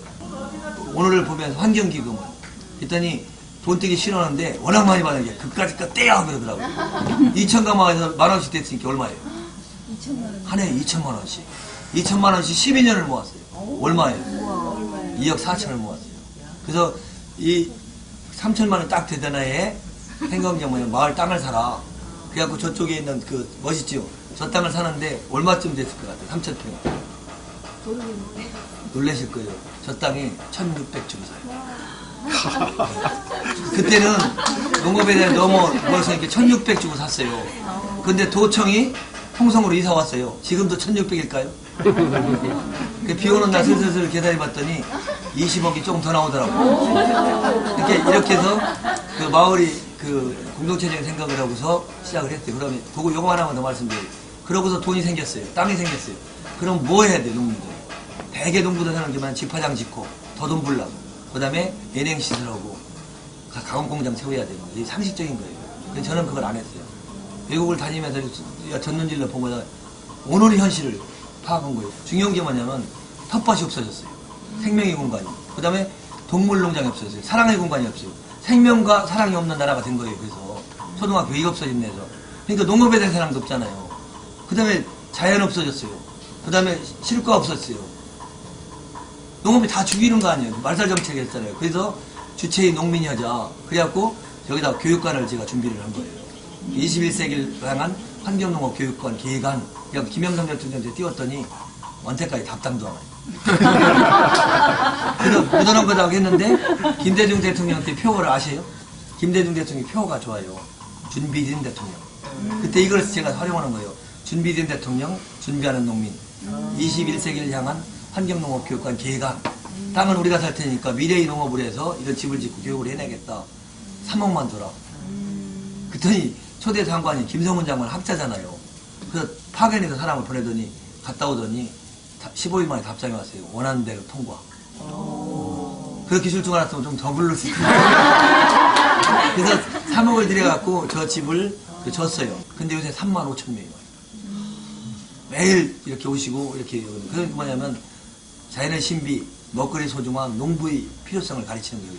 S6: 오늘을 보면서 환경기금을. 그랬더니 돈 떼기 싫어하는데 워낙 많이 받는 게 그까짓 거 떼야 그러더라고요. 2,000가마에서 10,000원씩 뗐으니까 얼마예요?
S3: 2천만 원.
S6: 한 해에 2천만 원씩. 2천만 원씩 12년을 모았어요. 얼마예요? 2억 4천을 모았어요. 그래서 이 3천만 원 딱 되던 해에 생각한 게 뭐냐면 마을 땅을 사라. 그래갖고 저쪽에 있는 그 멋있죠? 저 땅을 사는데 얼마쯤 됐을 것 같아요? 3,000평. 놀라실 거예요. 저 땅이 1,600주고 사요. 그때는 농업에 대해 넘어서 이렇게 1,600주고 샀어요. 근데 도청이 홍성으로 이사 왔어요. 지금도 1,600일까요? 비 오는 날 슬슬 계산해 봤더니 20억이 조금 더 나오더라고요. 이렇게 해서 그 마을이 그 공동체적인 생각을 하고서 시작을 했대요. 그러면 그거 요거 하나만 더 말씀드려요. 그러고서 돈이 생겼어요. 땅이 생겼어요. 그럼 뭐 해야 돼, 농민들? 대개 농부들 하는 게만 집화장 짓고 더 돈 벌라고. 그 다음에 예냉시설하고 가공공장 세워야 되는 거예요. 이게 상식적인 거예요. 근데 저는 그걸 안 했어요. 외국을 다니면서 전문질로 본 거다. 오늘의 현실을 파악한 거예요. 중요한 게 뭐냐면 텃밭이 없어졌어요. 생명의 공간이. 그 다음에 동물농장이 없어졌어요. 사랑의 공간이 없어요. 생명과 사랑이 없는 나라가 된 거예요. 그래서 초등학교 이가 없어진 데서. 그러니까 농업에 대한 사랑도 없잖아요. 그 다음에 자연 없어졌어요. 그 다음에 실과 없었어요. 농업이 다 죽이는 거 아니에요. 말살 정책을 했잖아요. 그래서 주체의 농민이 하자. 그래갖고 여기다 교육관을 제가 준비를 한 거예요. 21세기를 향한 환경농업 교육관 계획안. 그래서 김영삼 대통령한테 띄웠더니 언제까지 답장도 안 와요. 그래서 묻어놓은 거라고 했는데 김대중 대통령한테 표를 아세요? 김대중 대통령이 표가 좋아요. 준비된 대통령. 그때 이걸 제가 활용하는 거예요. 준비된 대통령, 준비하는 농민. 21세기를 향한 환경농업교육관 계획안. 땅을 우리가 살 테니까 미래의 농업을 해서 이런 집을 짓고 교육을 해내겠다. 3억만 줘라. 그랬더니 초대 장관이 김성훈 장관 학자잖아요. 그래서 파견해서 사람을 보내더니 갔다 오더니 15일 만에 답장이 왔어요. 원하는 대로 통과. 그렇게 줄 줄 알았으면 좀 더 불렀을 거예요. 그래서 3억을 들여갖고 저 집을 줬어요. 근데 요새 35,000명이 와요. 매일 이렇게 오시고 이렇게. 그게 뭐냐면 자연의 신비, 먹거리 소중함, 농부의 필요성을 가르치는 거예요.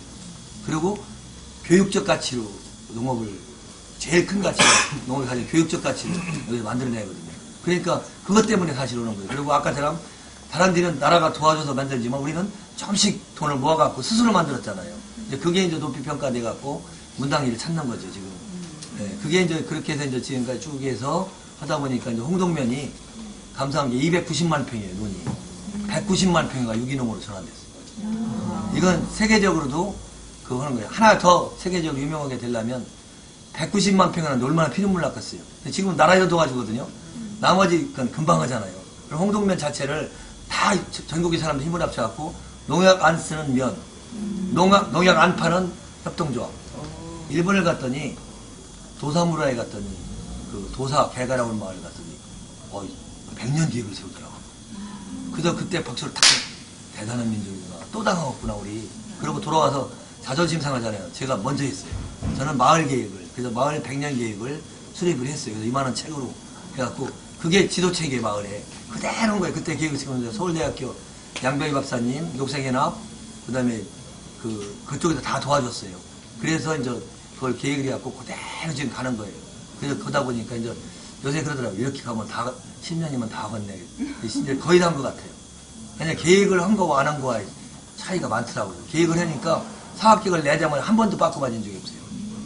S6: 그리고 교육적 가치로 농업을, 제일 큰 가치로 농업을 가진 교육적 가치를 여기서 만들어내거든요. 그러니까 그것 때문에 사실 오는 거예요. 그리고 아까처럼 다른 데는 나라가 도와줘서 만들지만 우리는 조금씩 돈을 모아갖고 스스로 만들었잖아요. 이제 그게 이제 높이 평가돼갖고 문당리를 찾는 거죠, 지금. 네, 그게 이제 그렇게 해서 이제 지금까지 쭉 해서 하다 보니까 이제 홍동면이 감사한 게 290만 평이에요, 논이. 190만 평이가 유기농으로 전환됐어요. 이건 세계적으로도 그거 하는 거예요. 하나 더 세계적으로 유명하게 되려면 190만 평이라는 얼마나 피눈물 났겠어요. 지금은 나라에서 도와주거든요. 나머지 건 금방 하잖아요. 그럼 홍동면 자체를 다 전국의 사람들 힘을 합쳐갖고 농약 안 쓰는 면, 농약 안 파는 협동조합. 일본을 갔더니 도사무라에 갔더니 그 도사 개가라고 하는 마을 갔더니 100년 계획을 세우더라고. 그래서 그때 박수를 탁 대단한 민족이구나. 또 당하겠구나 우리. 그러고 돌아와서 자존심 상하잖아요. 제가 먼저 했어요. 저는 마을 계획을, 그래서 마을 100년 계획을 수립을 했어요. 그래서 이만한 책으로 해갖고 그게 지도체계 마을에 그대로인 거예요. 그때 계획을 세우는데 서울대학교 양병희 박사님, 녹색연합, 그 다음에 그쪽에서 다 도와줬어요. 그래서 이제 그걸 계획을 해갖고 그대로 지금 가는 거예요. 그래서 그러다 보니까 이제 요새 그러더라고요. 이렇게 가면 다, 10년이면 다 하겠네. 이제 거의 다 한 것 같아요. 그냥 계획을 한 거와 안 한 거와 차이가 많더라고요. 계획을 하니까 사업계획을 내자마자 한 번도 바꿔받은 적이 없어요.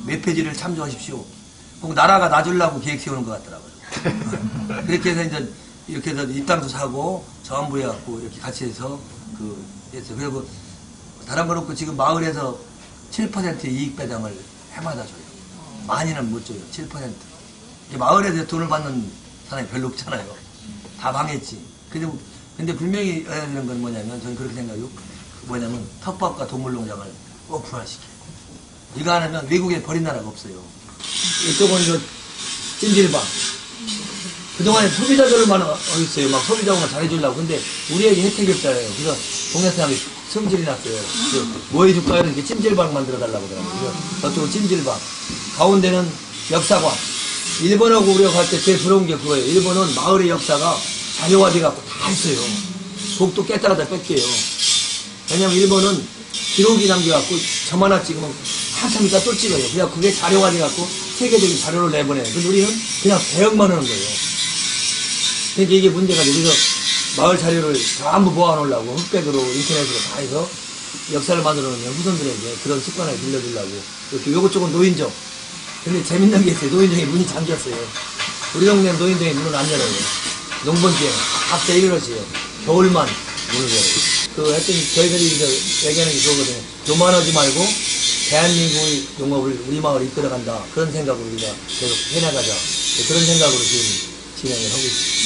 S6: 몇 페이지를 참조하십시오. 꼭 나라가 놔주려고 계획 세우는 것 같더라고요. 그렇게 해서 이제 이렇게 해서 이 땅도 사고 전부 해갖고 이렇게 같이 해서 했어요. 그리고 다른 거 놓고 지금 마을에서 7%의 이익 배당을 해마다 줘요. 많이는 못 줘요. 7%. 마을에서 돈을 받는 사람이 별로 없잖아요. 다 망했지. 근데 분명히 해야 되는 건 뭐냐면 저는 그렇게 생각해요. 뭐냐면 텃밭과 동물농장을 오픈화시켜요. 이거 안 하면 외국에 버린 나라가 없어요. 이쪽은 이제 찜질방. 그동안에 소비자들만 어딨어요. 막 소비자만 잘해주려고. 근데 우리에게 혜택이 없잖아요. 그래서 동네 사람이 성질이 났어요. 뭐 해줄까요? 이렇게 찜질방 만들어 달라고 그러더라고요. 저쪽은 찜질방. 가운데는 역사관. 일본하고 우리가 갈 때 제일 부러운 게 그거예요. 일본은 마을의 역사가 자료화돼갖고 다 있어요. 곡도 깼다가다 뺄게요. 왜냐면 일본은 기록이 남겨갖고 점 하나 찍으면 한참 있다 또 찍어요. 그냥 그게 자료화돼갖고 세계적인 자료를 내보내요. 근데 우리는 그냥 배역만 하는 거예요. 그러니까 이게 문제가 돼요. 그래서 마을 자료를 전부 모아놓으려고 흑백으로 인터넷으로 다 해서 역사를 만들어 놓으면 후손들에게 그런 습관을 빌려주려고 이렇게 요것저것 노인정. 근데 재밌는 게 있어요. 노인정에 문이 잠겼어요. 우리 동네 노인정에 문을 안 열어요. 농번기에 각자 이러지요. 겨울만 문을 열어요. 하여튼 저희들이 이제 얘기하는 게 그거거든요. 교만하지 말고 대한민국의 농업을 우리 마을에 이끌어간다. 그런 생각으로 우리가 계속 해나가자. 그런 생각으로 지금 진행을 하고 있습니다.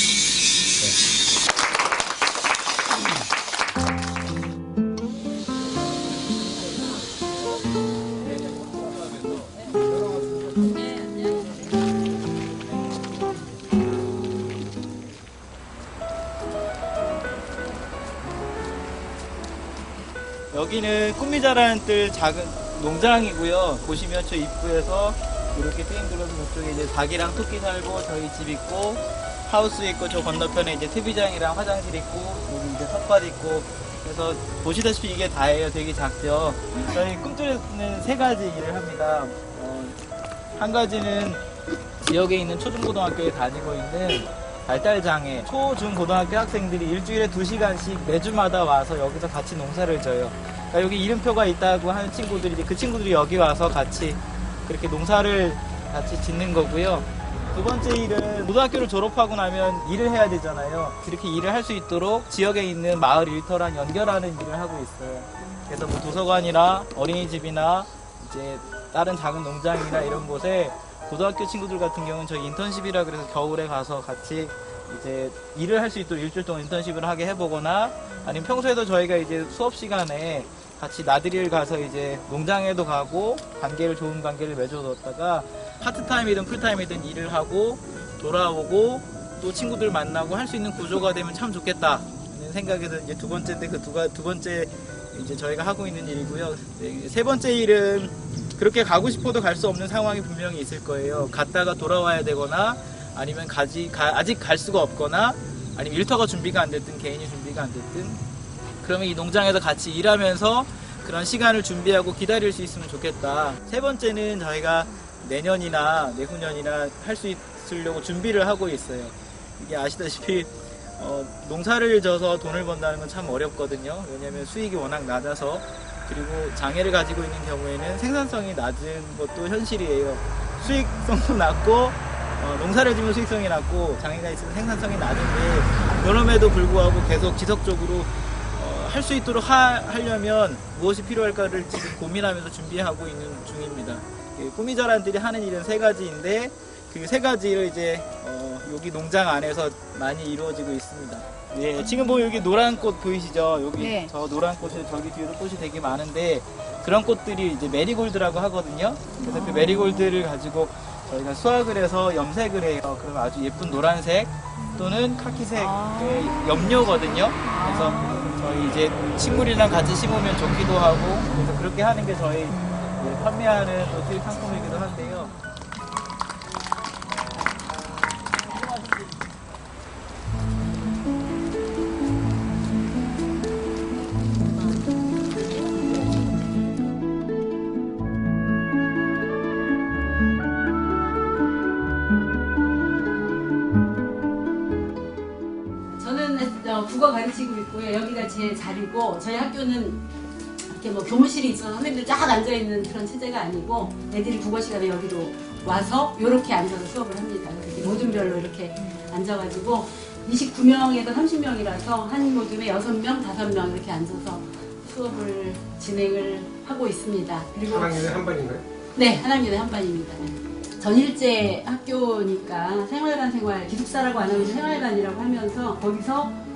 S7: 여기는 꿈이 자라는 뜰 작은 농장이고요. 보시면 저 입구에서 이렇게 트임 둘러서 저쪽에 이제 닭이랑 토끼 살고 저희 집 있고 하우스 있고 저 건너편에 이제 TV장이랑 화장실 있고 여기 이제 텃밭 있고 그래서 보시다시피 이게 다예요. 되게 작죠. 저희 꿈틀에는 3가지 일을 합니다. 한 가지는 지역에 있는 초중고등학교에 다니고 있는 발달장애 초중고등학교 학생들이 일주일에 2시간씩 매주마다 와서 여기서 같이 농사를 져요. 그러니까 여기 이름표가 있다고 하는 친구들이 그 친구들이 여기 와서 같이 그렇게 농사를 같이 짓는 거고요. 두 번째 일은 고등학교를 졸업하고 나면 일을 해야 되잖아요. 그렇게 일을 할 수 있도록 지역에 있는 마을 일터랑 연결하는 일을 하고 있어요. 그래서 뭐 도서관이나 어린이집이나 이제 다른 작은 농장이나 이런 곳에 고등학교 친구들 같은 경우는 저희 인턴십이라 그래서 겨울에 가서 같이 이제 일을 할 수 있도록 일주일 동안 인턴십을 하게 해보거나 아니면 평소에도 저희가 이제 수업 시간에 같이 나들이를 가서 이제 농장에도 가고 좋은 관계를 맺어뒀다가 파트타임이든 풀타임이든 일을 하고 돌아오고 또 친구들 만나고 할 수 있는 구조가 되면 참 좋겠다 하는 생각에서 이제 두 번째인데 두 번째 이제 저희가 하고 있는 일이고요. 네, 세 번째 일은 그렇게 가고 싶어도 갈 수 없는 상황이 분명히 있을 거예요. 갔다가 돌아와야 되거나 아니면 아직 갈 수가 없거나 아니면 일터가 준비가 안 됐든 개인이 준비가 안 됐든 그러면 이 농장에서 같이 일하면서 그런 시간을 준비하고 기다릴 수 있으면 좋겠다. 세 번째는 저희가 내년이나 내후년이나 할 수 있으려고 준비를 하고 있어요. 이게 아시다시피 농사를 져서 돈을 번다는 건 참 어렵거든요. 왜냐하면 수익이 워낙 낮아서 그리고 장애를 가지고 있는 경우에는 생산성이 낮은 것도 현실이에요. 수익성도 낮고 농사를 지면 수익성이 낮고 장애가 있으면 생산성이 낮은데 그럼에도 불구하고 계속 지속적으로 할 수 있도록 하려면 무엇이 필요할까를 지금 고민하면서 준비하고 있는 중입니다. 꿈이 자란들이 하는 일은 3가지인데 그 3가지를 이제 여기 농장 안에서 많이 이루어지고 있습니다. 네, 지금 보면 여기 노란 꽃 보이시죠? 여기
S3: 네.
S7: 저 노란 꽃이 저기 뒤에도 꽃이 되게 많은데 그런 꽃들이 이제 메리골드라고 하거든요. 그래서 그 메리골드를 가지고 저희가 수확을 해서 염색을 해요. 그러면 아주 예쁜 노란색 또는 카키색의 염료거든요. 그래서 저희 이제 식물이랑 같이 심으면 좋기도 하고 그래서 그렇게 하는 게 저희 판매하는 또 수입 상품이기도 한데요.
S8: 국어 가르치고 있고요. 여기가 제 자리고 저희 학교는 이렇게 뭐 교무실이 있어서 선생님들 쫙 앉아있는 그런 체제가 아니고 애들이 국어 시간에 여기로 와서 이렇게 앉아서 수업을 합니다. 이렇게 모둠별로 이렇게 앉아가지고 29명에서 30명이라서 한 모둠에 6명, 5명 이렇게 앉아서 수업을 진행을 하고 있습니다. 그리고
S5: 한 학년에 한 반인가요?
S8: 네, 한 학년에 한 반입니다. 전일제 학교니까 생활관 기숙사라고 안 하면 생활관이라고 하면서 거기서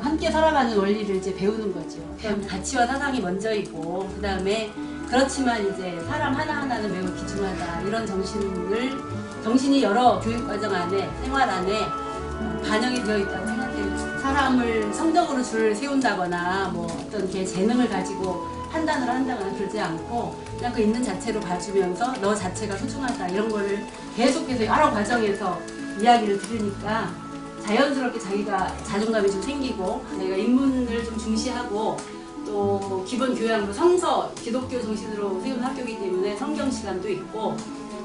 S8: 함께 살아가는 원리를 이제 배우는 거죠. 가치와 사상이 먼저이고 그 다음에 그렇지만 이제 사람 하나하나는 매우 귀중하다 이런 정신이 여러 교육과정 안에 생활 안에 반영이 되어 있다고 생각해요. 사람을 성적으로 줄을 세운다거나 뭐 어떤 게 재능을 가지고 판단을 한다거나 그러지 않고 그냥 그 있는 자체로 봐주면서 너 자체가 소중하다 이런 거를 계속해서 여러 과정에서 이야기를 들으니까 자연스럽게 자기가 자존감이 좀 생기고 내가 인문을 좀 중시하고 또 기본 교양으로 성서 기독교 정신으로 세운 학교이기 때문에 성경 시간도 있고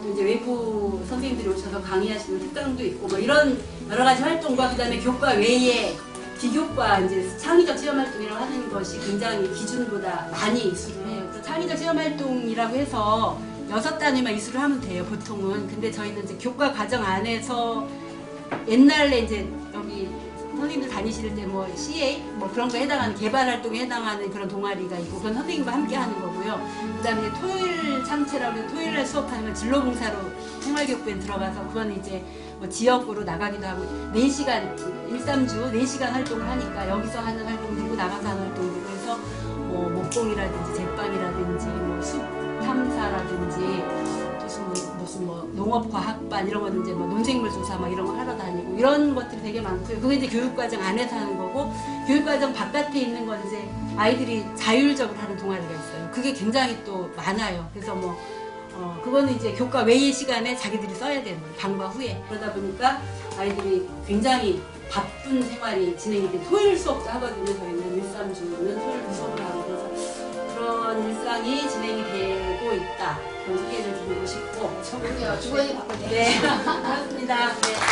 S8: 또 이제 외부 선생님들이 오셔서 강의하시는 특강도 있고 뭐 이런 여러 가지 활동과 그다음에 교과 외에 비교과 이제 창의적 체험 활동이라고 하는 것이 굉장히 기준보다 많이 이수를 해요. 그래서 창의적 체험 활동이라고 해서 6단위만 이수를 하면 돼요, 보통은. 근데 저희는 이제 교과 과정 안에서 옛날에 이제 여기 선생님들 다니실 때 뭐 CA 뭐 그런 거 해당하는 개발 활동에 해당하는 그런 동아리가 있고 그건 선생님과 함께 하는 거고요. 그다음에 토요일 참체라고 해서 토요일에 수업하는 건 진로봉사로 생활교육부에 들어가서 그건 이제 뭐 지역으로 나가기도 하고 4시간 1~3주 4시간 활동을 하니까 여기서 하는 활동도 있고 나가서 하는 활동도 있고 그래서 뭐 목공이라든지 제빵이라든지 뭐 숲 탐사라든지 무슨 뭐 농업과학반 이런 거는 이제 뭐 논생물 조사 막 이런 거 하러 다니고 이런 것들이 되게 많고요. 그게 이제 교육과정 안에서 하는 거고 교육과정 바깥에 있는 건 이제 아이들이 자율적으로 하는 동아리가 있어요. 그게 굉장히 또 많아요. 그래서 뭐 그거는 이제 교과 외의 시간에 자기들이 써야 되는 거예요. 방과 후에. 그러다 보니까 아이들이 굉장히 바쁜 생활이 진행이 돼. 토요일 수업도 하거든요. 저희는 1~3주는 토요일 수업을 하고 그래서 그런 일상이 진행이 되고 있다. 그런 소개를 드리고 싶고.
S3: 저분이요. 주거니 바쁜데.
S8: 네, 고맙습니다. 네.